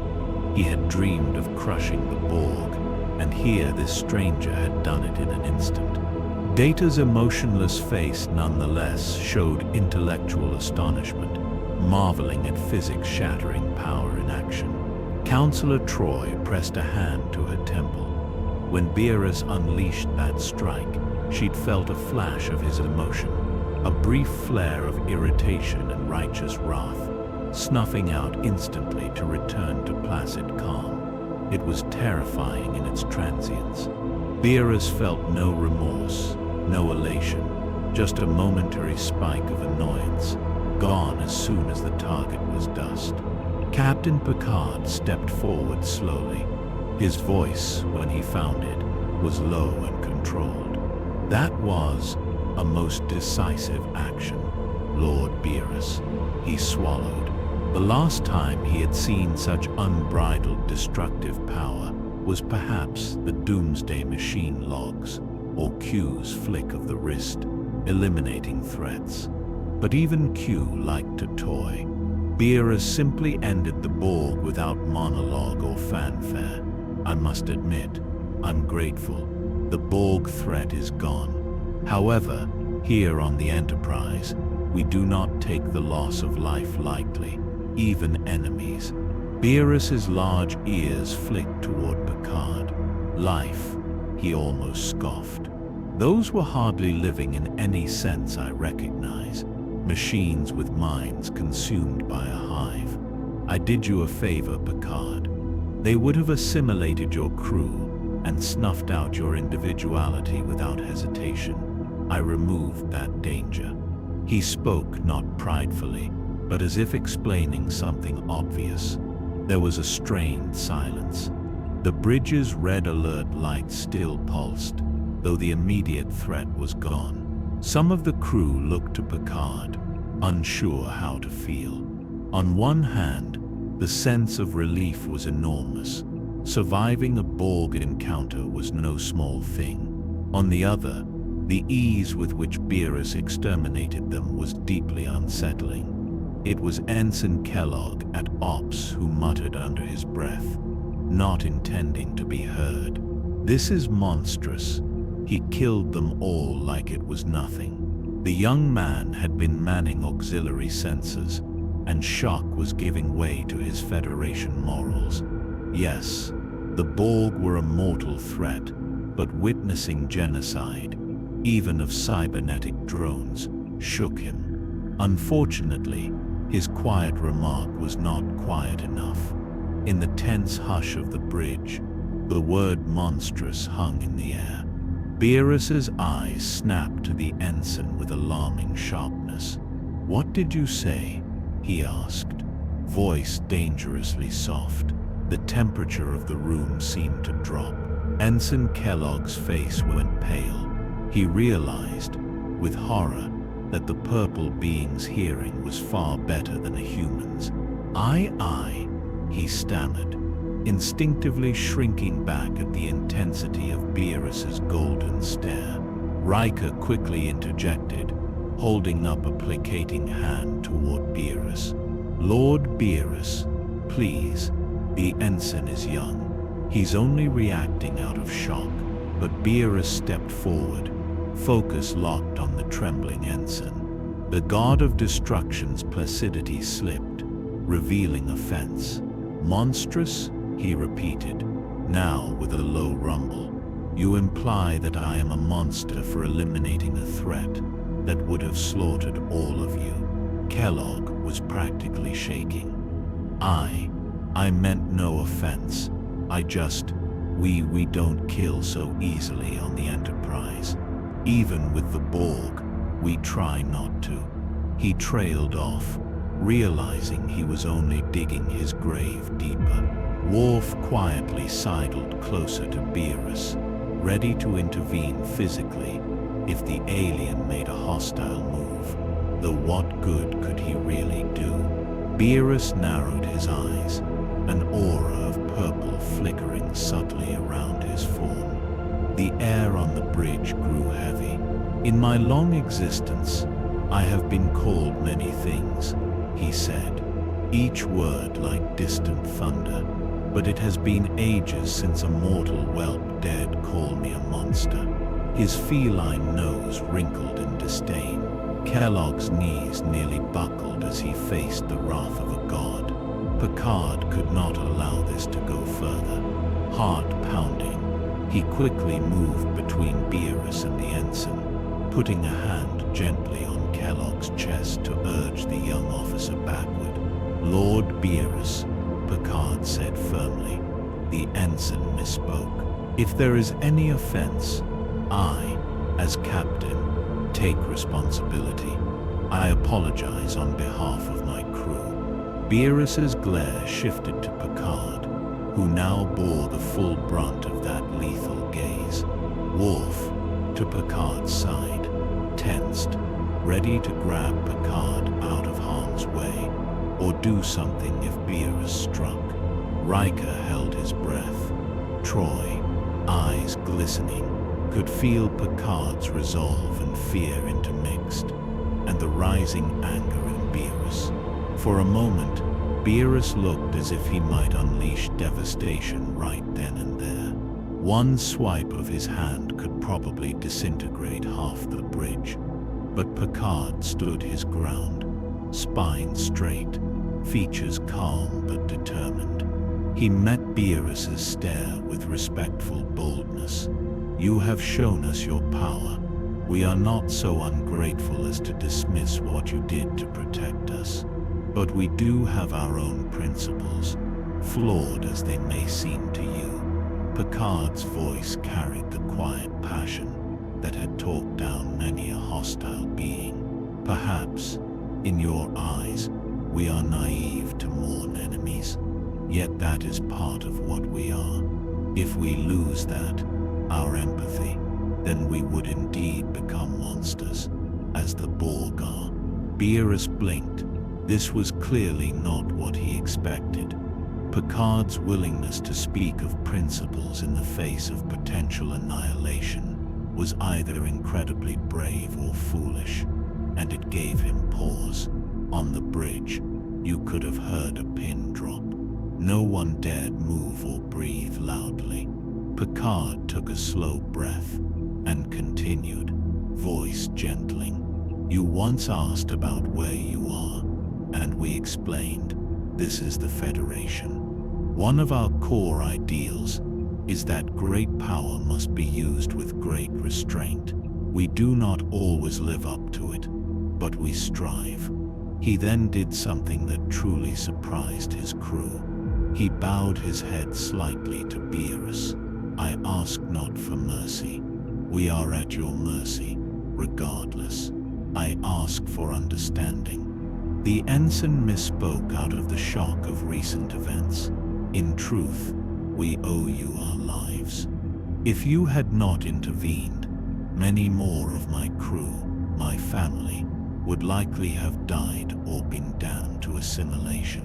He had dreamed of crushing the Borg, and here this stranger had done it in an instant. Data's emotionless face nonetheless showed intellectual astonishment, marveling at physics-shattering power in action. Counselor Troy pressed a hand to her temple. When Beerus unleashed that strike, she'd felt a flash of his emotion, a brief flare of irritation and righteous wrath, snuffing out instantly to return to placid calm. It was terrifying in its transience. Beerus felt no remorse, no elation, just a momentary spike of annoyance, gone as soon as the target was dust. Captain Picard stepped forward slowly. His voice, when he found it, was low and controlled. That was a most decisive action, Lord Beerus. He swallowed. The last time he had seen such unbridled destructive power was perhaps the Doomsday Machine logs, or Q's flick of the wrist, eliminating threats. But even Q liked to toy. Beerus simply ended the Borg without monologue or fanfare. I must admit, I'm grateful. The Borg threat is gone. However, here on the Enterprise, we do not take the loss of life lightly, even enemies. Beerus's large ears flicked toward Picard. Life, he almost scoffed. Those were hardly living in any sense I recognize. Machines with minds consumed by a hive. I did you a favor, Picard. They would have assimilated your crew and snuffed out your individuality without hesitation. I removed that danger. He spoke not pridefully, but as if explaining something obvious. There was a strained silence. The bridge's red alert light still pulsed, though the immediate threat was gone. Some of the crew looked to Picard, unsure how to feel. On one hand, the sense of relief was enormous. Surviving a Borg encounter was no small thing. On the other, the ease with which Beerus exterminated them was deeply unsettling. It was Ensign Kellogg at Ops who muttered under his breath, not intending to be heard. "This is monstrous. He killed them all like it was nothing." The young man had been manning auxiliary sensors, and shock was giving way to his Federation morals. Yes, the Borg were a mortal threat, but witnessing genocide, even of cybernetic drones, shook him. Unfortunately, his quiet remark was not quiet enough. In the tense hush of the bridge, the word monstrous hung in the air. Beerus's eyes snapped to the ensign with alarming sharpness. "What did you say?" he asked, voice dangerously soft. The temperature of the room seemed to drop. Ensign Kellogg's face went pale. He realized, with horror, that the purple being's hearing was far better than a human's. Aye, he stammered, instinctively shrinking back at the intensity of Beerus's golden stare. Riker quickly interjected, holding up a placating hand toward Beerus. "Lord Beerus, please, the ensign is young. He's only reacting out of shock." But Beerus stepped forward, focus locked on the trembling ensign. The god of destruction's placidity slipped, revealing offense. "Monstrous?" he repeated, now with a low rumble. "You imply that I am a monster for eliminating a threat that would have slaughtered all of you." Kellogg was practically shaking. I meant no offense. We don't kill so easily on the Enterprise. Even with the Borg, we try not to." He trailed off, realizing he was only digging his grave deeper. Worf quietly sidled closer to Beerus, ready to intervene physically if the alien made a hostile move. Though what good could he really do? Beerus narrowed his eyes, an aura of purple flickering subtly around his form. "In my long existence, I have been called many things," he said, each word like distant thunder. "But it has been ages since a mortal whelp dared call me a monster." His feline nose wrinkled in disdain. Kellogg's knees nearly buckled as he faced the wrath of a god. Picard could not allow this to go further. Heart pounding, he quickly moved between Beerus and the ensign, putting a hand gently on Kellogg's chest to urge the young officer backward. "Lord Beerus," Picard said firmly. The ensign misspoke. "If there is any offense, I, as captain, take responsibility. I apologize on behalf of my crew." Beerus's glare shifted to Picard, who now bore the full brunt of that lethal gaze. Worf, to Picard's side, tensed, ready to grab Picard out of harm's way, or do something if Beerus struck. Riker held his breath. Troy, eyes glistening, could feel Picard's resolve and fear intermixed, and the rising anger in Beerus. For a moment, Beerus looked as if he might unleash devastation right then and there. One swipe of his hand could probably disintegrate half the bridge, but Picard stood his ground, spine straight, features calm but determined. He met Beerus's stare with respectful boldness. "You have shown us your power. We are not so ungrateful as to dismiss what you did to protect us. But we do have our own principles, flawed as they may seem to you." Picard's voice carried the quiet passion that had talked down many a hostile being. "Perhaps, in your eyes, we are naive to mourn enemies. Yet that is part of what we are. If we lose that, our empathy, then we would indeed become monsters, as the Borg are." Beerus blinked. This was clearly not what he expected. Picard's willingness to speak of principles in the face of potential annihilation was either incredibly brave or foolish, and it gave him pause. On the bridge, you could have heard a pin drop. No one dared move or breathe loudly. Picard took a slow breath and continued, voice gentling. "You once asked about where you are, and we explained. This is the Federation. One of our core ideals is that great power must be used with great restraint. We do not always live up to it, but we strive." He then did something that truly surprised his crew. He bowed his head slightly to Beerus. "I ask not for mercy. We are at your mercy, regardless. I ask for understanding." The ensign misspoke out of the shock of recent events. "In truth, we owe you our lives. If you had not intervened, many more of my crew, my family, would likely have died or been damned to assimilation."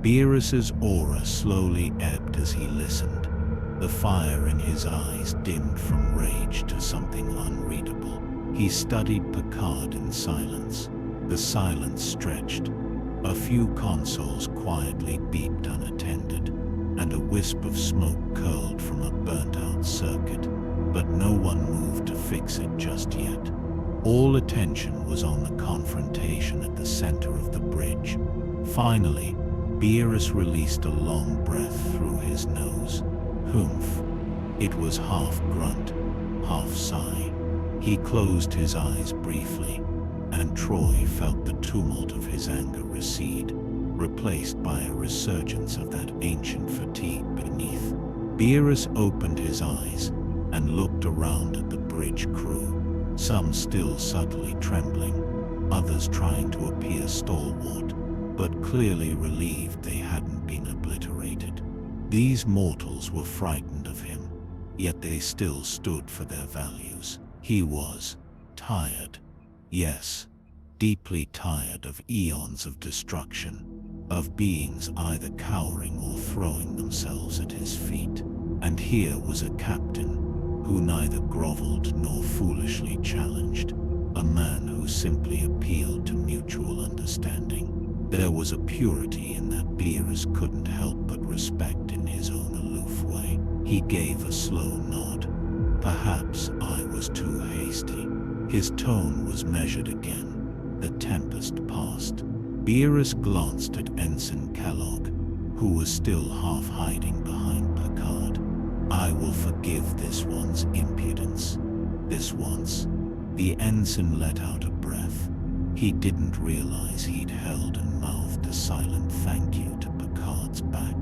Beerus's aura slowly ebbed as he listened. The fire in his eyes dimmed from rage to something unreadable. He studied Picard in silence. The silence stretched. A few consoles quietly beeped unattended, and a wisp of smoke curled from a burnt-out circuit, but no one moved to fix it just yet. All attention was on the confrontation at the center of the bridge. Finally, Beerus released a long breath through his nose. Humph. It was half grunt, half sigh. He closed his eyes briefly, and Troy felt the tumult of his anger recede, replaced by a resurgence of that ancient fatigue beneath. Beerus opened his eyes and looked around at the bridge crew, some still subtly trembling, others trying to appear stalwart, but clearly relieved they hadn't been obliterated. These mortals were frightened of him, yet they still stood for their values. He was tired. Yes, deeply tired of eons of destruction, of beings either cowering or throwing themselves at his feet. And here was a captain who neither groveled nor foolishly challenged, a man who simply appealed to mutual understanding. There was a purity in that Beerus couldn't help but respect in his own aloof way. He gave a slow nod. Perhaps I was too hasty. His tone was measured again. The tempest passed. Beerus glanced at Ensign Kellogg, who was still half hiding behind Picard. I will forgive this one's impudence. This once. The ensign let out a breath. He didn't realize he'd held and mouthed a silent thank you to Picard's back.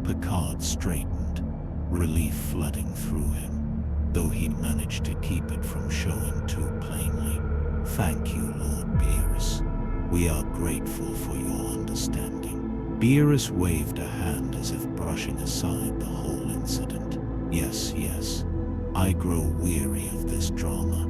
Picard straightened, relief flooding through him, though he managed to keep it from showing too plainly. Thank you, Lord Beerus. We are grateful for your understanding. Beerus waved a hand as if brushing aside the whole incident. Yes, yes. I grow weary of this drama.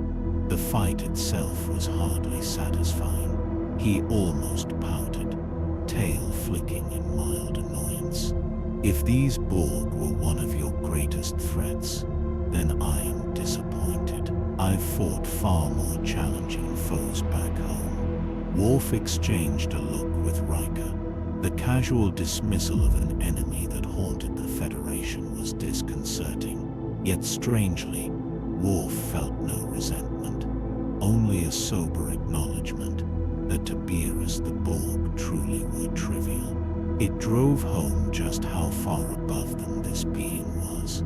The fight itself was hardly satisfying. He almost pouted, tail flicking in mild annoyance. If these Borg were one of your greatest threats, then I am disappointed. I've fought far more challenging foes back home. Worf exchanged a look with Riker. The casual dismissal of an enemy that haunted the Federation was disconcerting. Yet strangely, Worf felt no resentment, only a sober acknowledgement that to Beerus the Borg truly were trivial. It drove home just how far above them this being was.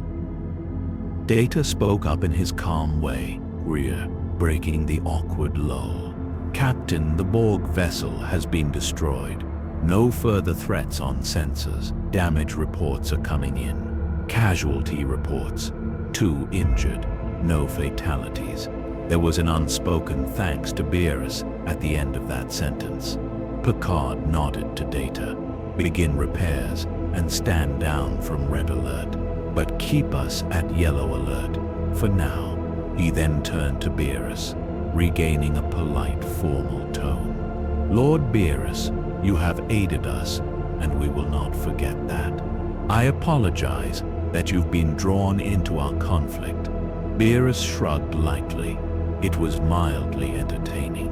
Data spoke up in his calm way, Greer, breaking the awkward lull. Captain, the Borg vessel has been destroyed. No further threats on sensors. Damage reports are coming in. Casualty reports. 2 injured. No fatalities. There was an unspoken thanks to Beerus at the end of that sentence. Picard nodded to Data. Begin repairs and stand down from red alert, but keep us at yellow alert for now. He then turned to Beerus, regaining a polite, formal tone. Lord Beerus, you have aided us, and we will not forget that. I apologize that you've been drawn into our conflict. Beerus shrugged lightly. It was mildly entertaining.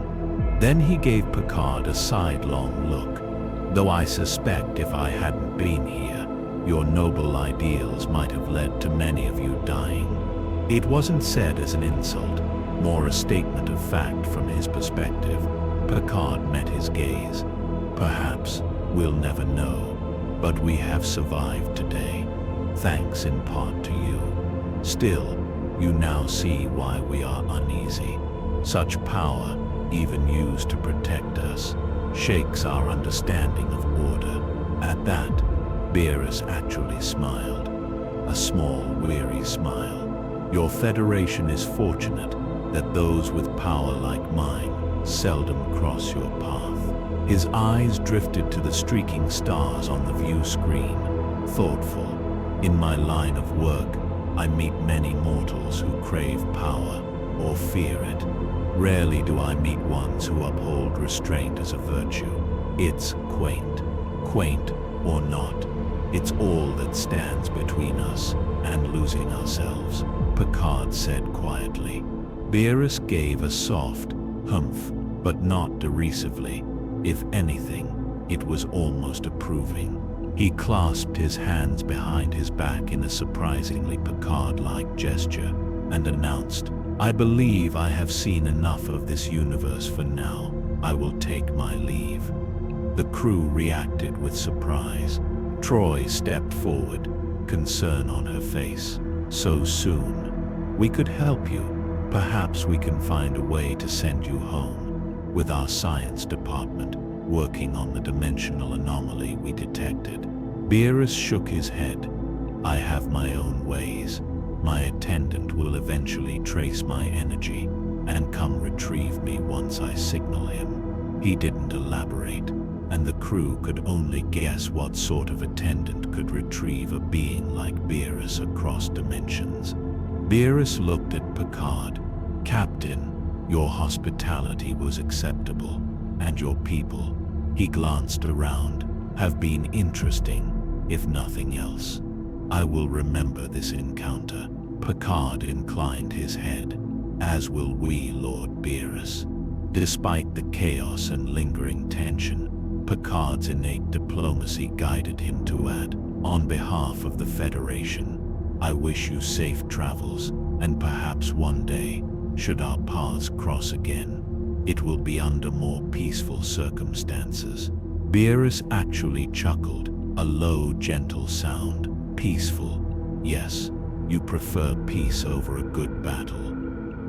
Then he gave Picard a sidelong look. Though I suspect if I hadn't been here, your noble ideals might have led to many of you dying. It wasn't said as an insult, more a statement of fact from his perspective. Picard met his gaze. Perhaps we'll never know, but we have survived today, thanks in part to you. Still, you now see why we are uneasy. Such power, even used to protect us, shakes our understanding of order. At that, Beerus actually smiled. A small, weary smile. Your Federation is fortunate that those with power like mine seldom cross your path. His eyes drifted to the streaking stars on the view screen, thoughtful. In my line of work, I meet many mortals who crave power or fear it. Rarely do I meet ones who uphold restraint as a virtue. It's quaint or not. It's all that stands between us and losing ourselves, Picard said quietly. Beerus gave a soft humph, but not derisively. If anything, it was almost approving. He clasped his hands behind his back in a surprisingly Picard-like gesture and announced, I believe I have seen enough of this universe for now. I will take my leave. The crew reacted with surprise. Troy stepped forward, concern on her face. So soon? We could help you. Perhaps we can find a way to send you home. With our science department working on the dimensional anomaly we detected. Beerus shook his head. I have my own ways. My attendant will eventually trace my energy and come retrieve me once I signal him. He didn't elaborate, and the crew could only guess what sort of attendant could retrieve a being like Beerus across dimensions. Beerus looked at Picard. Captain, your hospitality was acceptable, and your people, he glanced around, have been interesting, if nothing else. I will remember this encounter. Picard inclined his head. As will we, Lord Beerus. Despite the chaos and lingering tension, Picard's innate diplomacy guided him to add, "On behalf of the Federation, I wish you safe travels, and perhaps one day, should our paths cross again, it will be under more peaceful circumstances." Beerus actually chuckled, a low, gentle sound. Peaceful. Yes, you prefer peace over a good battle.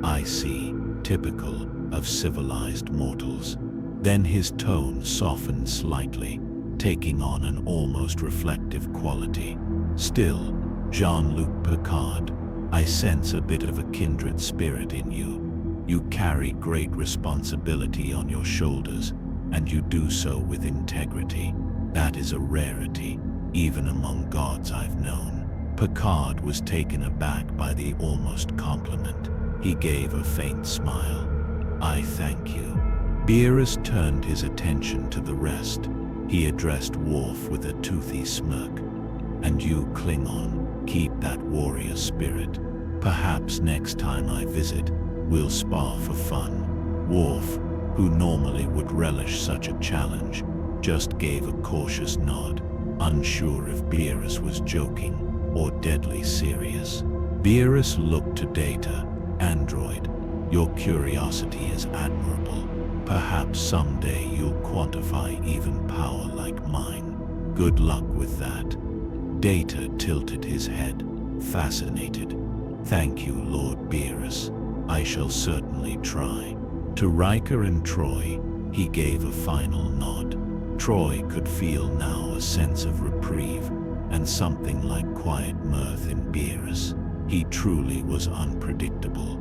I see, typical of civilized mortals. Then his tone softened slightly, taking on an almost reflective quality. "Still, Jean-Luc Picard, I sense a bit of a kindred spirit in you. You carry great responsibility on your shoulders, and you do so with integrity. That is a rarity, even among gods I've known." Picard was taken aback by the almost compliment. He gave a faint smile. "I thank you." Beerus turned his attention to the rest. He addressed Worf with a toothy smirk. "And you, Klingon, keep that warrior spirit. Perhaps next time I visit, we'll spar for fun." Worf, who normally would relish such a challenge, just gave a cautious nod, unsure if Beerus was joking or deadly serious. Beerus looked to Data. "Android, your curiosity is admirable. Perhaps someday you'll quantify even power like mine. Good luck with that." Data tilted his head, fascinated. "Thank you, Lord Beerus. I shall certainly try." To Riker and Troy, he gave a final nod. Troy could feel now a sense of reprieve, and something like quiet mirth in Beerus. He truly was unpredictable.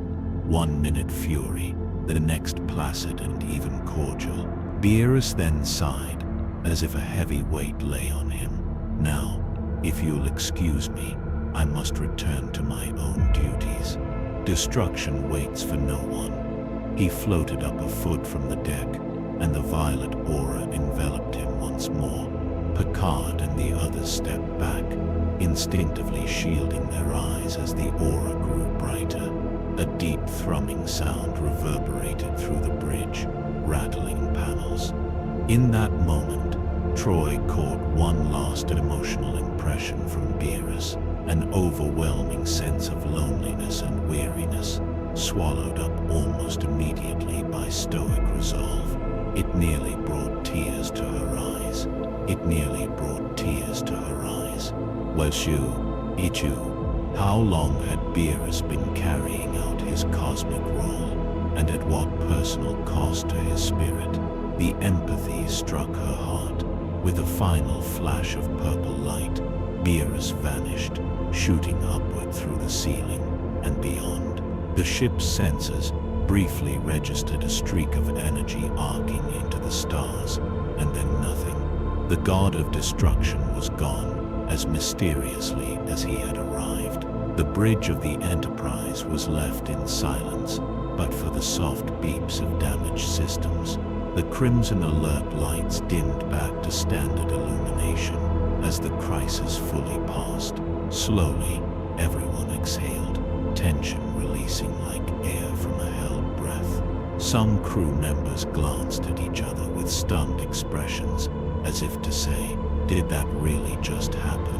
1 minute fury, the next placid and even cordial. Beerus then sighed, as if a heavy weight lay on him. "Now, if you'll excuse me, I must return to my own duties. Destruction waits for no one." He floated up a foot from the deck, and the violet aura enveloped him once more. Picard and the others stepped back, instinctively shielding their eyes as the aura grew brighter. A deep thrumming sound reverberated through the bridge, rattling panels. In that moment, Troy caught one last emotional impression from Beerus, an overwhelming sense of loneliness and weariness, swallowed up almost immediately by stoic resolve. It nearly brought tears to her eyes. It nearly brought tears to her eyes. Was you, Ichu? How long had Beerus been carrying out his cosmic role, and at what personal cost to his spirit? The empathy struck her heart. With a final flash of purple light, Beerus vanished, shooting upward through the ceiling and beyond. The ship's sensors briefly registered a streak of energy arcing into the stars, and then nothing. The god of destruction was gone, as mysteriously as he had arrived. The bridge of the Enterprise was left in silence, but for the soft beeps of damaged systems. The crimson alert lights dimmed back to standard illumination as the crisis fully passed. Slowly, everyone exhaled, tension releasing like air from a held breath. Some crew members glanced at each other with stunned expressions, as if to say, "Did that really just happen?"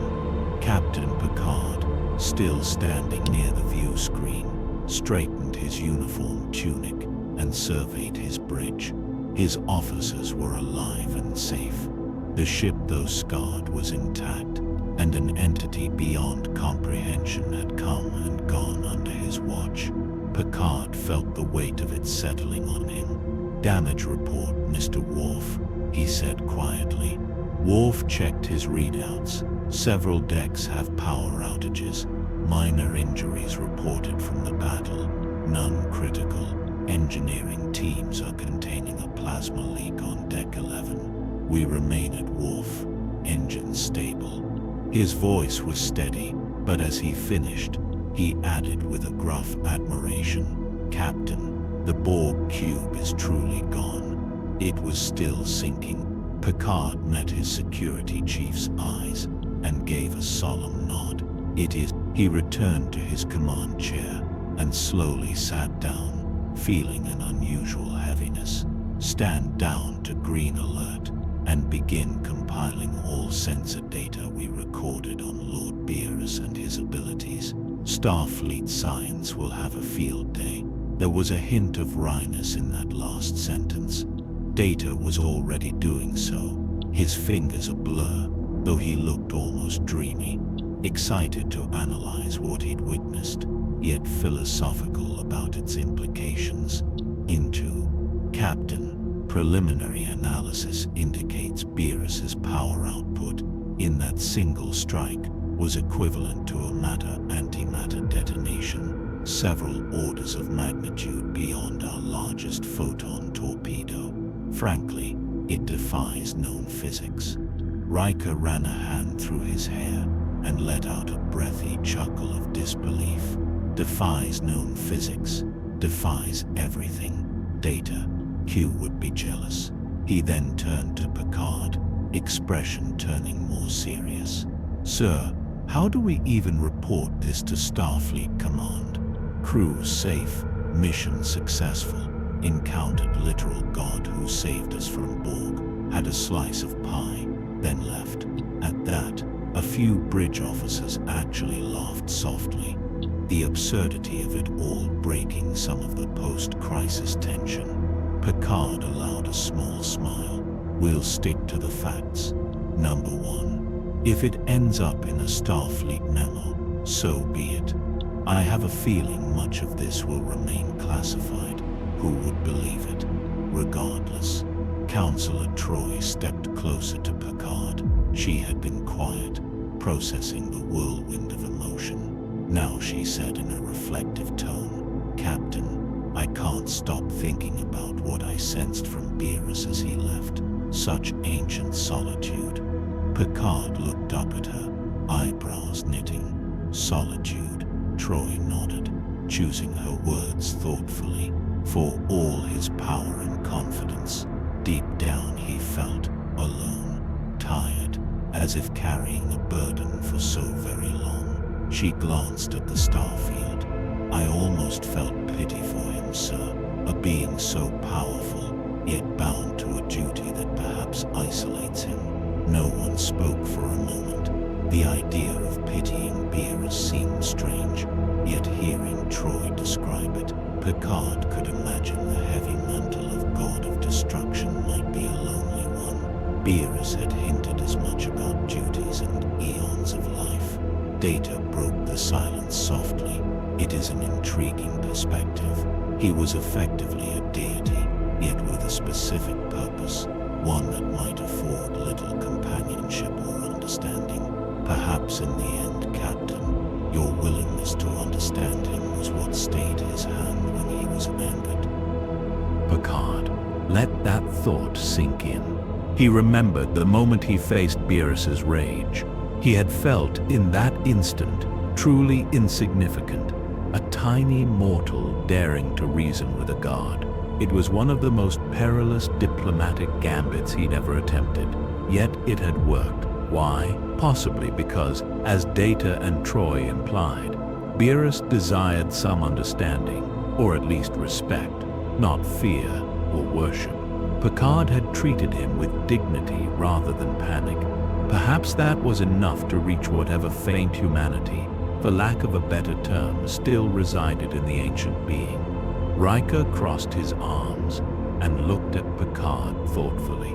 Captain Picard, still standing near the view screen, straightened his uniform tunic and surveyed his bridge. His officers were alive and safe. The ship, though scarred, was intact, and an entity beyond comprehension had come and gone under his watch. Picard felt the weight of it settling on him. "Damage report, Mr. Worf," he said quietly. Worf checked his readouts. Several decks have power outages. Minor injuries reported from the battle. None critical. Engineering teams are containing a plasma leak on Deck 11. We remain at Worf. Engine stable. His voice was steady, but as he finished, he added with a gruff admiration, "Captain, the Borg cube is truly gone." It was still sinking. Picard met his security chief's eyes and gave a solemn nod. It is. He returned to his command chair and slowly sat down, feeling an unusual heaviness. Stand down to green alert and begin compiling all sensor data we recorded on Lord Beerus and his abilities. Starfleet science will have a field day. There was a hint of wryness in that last sentence. Data was already doing so. His fingers a blur, though he looked almost dreamy, excited to analyze what he'd witnessed, yet philosophical about its implications. Into Captain, preliminary analysis indicates Beerus's power output in that single strike was equivalent to a matter-antimatter detonation, several orders of magnitude beyond our largest photon torpedo. Frankly, it defies known physics. Riker ran a hand through his hair and let out a breathy chuckle of disbelief. Defies known physics, defies everything. Data, Q would be jealous. He then turned to Picard, expression turning more serious. Sir, how do we even report this to Starfleet Command? Crew safe, mission successful, encountered literal god who saved us from Borg, had a slice of pie, then left. At that, a few bridge officers actually laughed softly, the absurdity of it all breaking some of the post-crisis tension. Picard allowed a small smile. We'll stick to the facts. Number 1. If it ends up in a Starfleet memo, so be it. I have a feeling much of this will remain classified. Who would believe it? Regardless. Counselor Troy stepped closer to Picard. She had been quiet, processing the whirlwind of emotion. Now she said in a reflective tone, Captain, I can't stop thinking about what I sensed from Beerus as he left. Such ancient solitude. Picard looked up at her, eyebrows knitting. Solitude, Troy nodded, choosing her words thoughtfully. For all his power and confidence, deep down he felt alone, tired, as if carrying a burden for so very long. She glanced at the starfield. I almost felt pity for him, sir, a being so powerful, yet bound to a duty that perhaps isolates him. No one spoke for a moment. The idea of pitying Beerus seemed strange, yet hearing Troy describe it, Picard could imagine the heavy mantle of God of Destruction might be a lonely one. Beerus had hinted as much about duties and eons of life. Data broke the silence softly. It is an intriguing perspective. He was effectively a deity, yet with a specific purpose, one that might afford little companionship or understanding. Perhaps in the end, Captain, your willingness to understand him was what stayed his hand when he was angered. Picard let that thought sink in. He remembered the moment he faced Beerus's rage. He had felt in that instant truly insignificant, a tiny mortal daring to reason with a god. It was one of the most perilous diplomatic gambits he'd ever attempted, yet it had worked. Why? Possibly because, as Data and Troy implied, Beerus desired some understanding, or at least respect, not fear or worship. Picard had treated him with dignity rather than panic. Perhaps that was enough to reach whatever faint humanity, for lack of a better term, still resided in the ancient being. Riker crossed his arms and looked at Picard thoughtfully.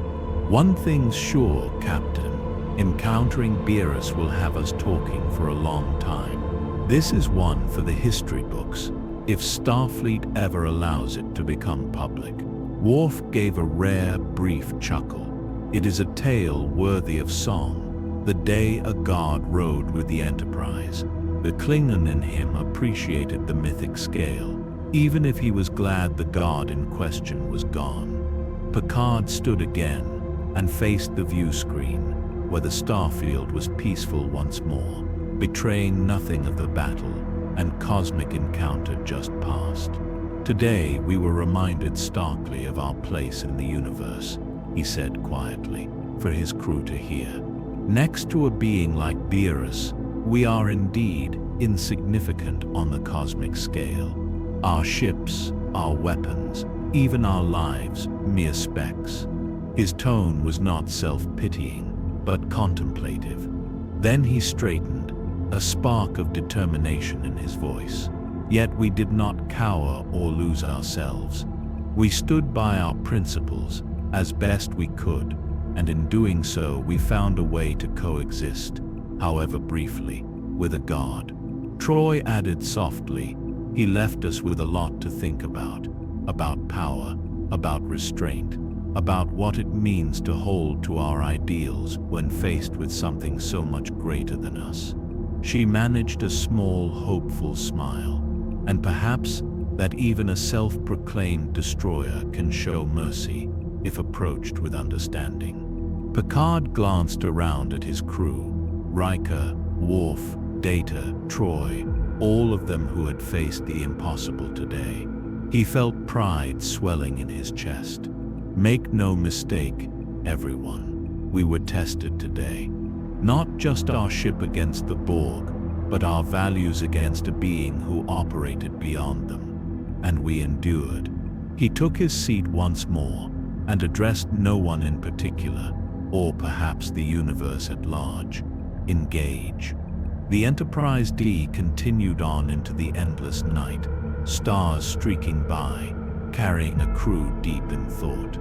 One thing's sure, Captain. Encountering Beerus will have us talking for a long time. This is one for the history books, if Starfleet ever allows it to become public. Worf gave a rare, brief chuckle. It is a tale worthy of song. The day a god rode with the Enterprise. The Klingon in him appreciated the mythic scale, even if he was glad the god in question was gone. Picard stood again and faced the view screen, where the starfield was peaceful once more, betraying nothing of the battle and cosmic encounter just past. Today we were reminded starkly of our place in the universe, he said quietly, for his crew to hear. Next to a being like Beerus, We are indeed insignificant on the cosmic scale. Our ships, our weapons, even our lives, mere specks. His tone was not self-pitying, but contemplative. Then he straightened, a spark of determination in his voice. Yet we did not cower or lose ourselves. We stood by our principles as best we could, and in doing so we found a way to coexist, however briefly, with a god. Troy added softly, he left us with a lot to think about power, about restraint, about what it means to hold to our ideals when faced with something so much greater than us. She managed a small, hopeful smile, and perhaps that even a self-proclaimed destroyer can show mercy if approached with understanding. Picard glanced around at his crew, Riker, Worf, Data, Troy, all of them who had faced the impossible today. He felt pride swelling in his chest. Make no mistake, everyone, we were tested today. Not just our ship against the Borg, but our values against a being who operated beyond them. And we endured. He took his seat once more and addressed no one in particular, or perhaps the universe at large. Engage. The Enterprise D continued on into the endless night, stars streaking by, carrying a crew deep in thought.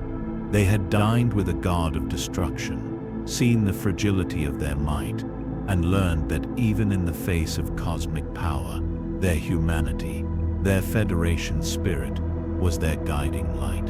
They had dined with a god of destruction, seen the fragility of their might, and learned that even in the face of cosmic power, their humanity, their Federation spirit, was their guiding light.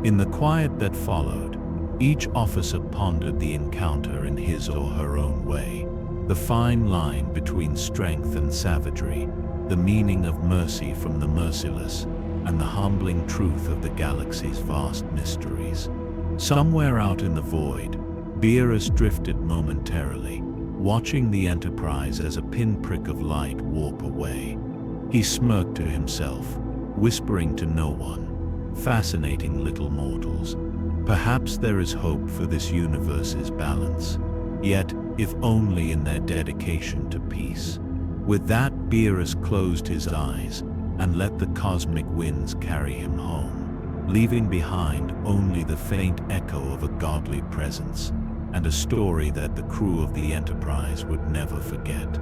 In the quiet that followed, each officer pondered the encounter in his or her own way, the fine line between strength and savagery, the meaning of mercy from the merciless, and the humbling truth of the galaxy's vast mysteries. Somewhere out in the void, Beerus drifted momentarily, watching the Enterprise as a pinprick of light warp away. He smirked to himself, whispering to no one, "Fascinating little mortals. Perhaps there is hope for this universe's balance, yet if only in their dedication to peace." With that, Beerus closed his eyes and let the cosmic winds carry him home, leaving behind only the faint echo of a godly presence and a story that the crew of the Enterprise would never forget.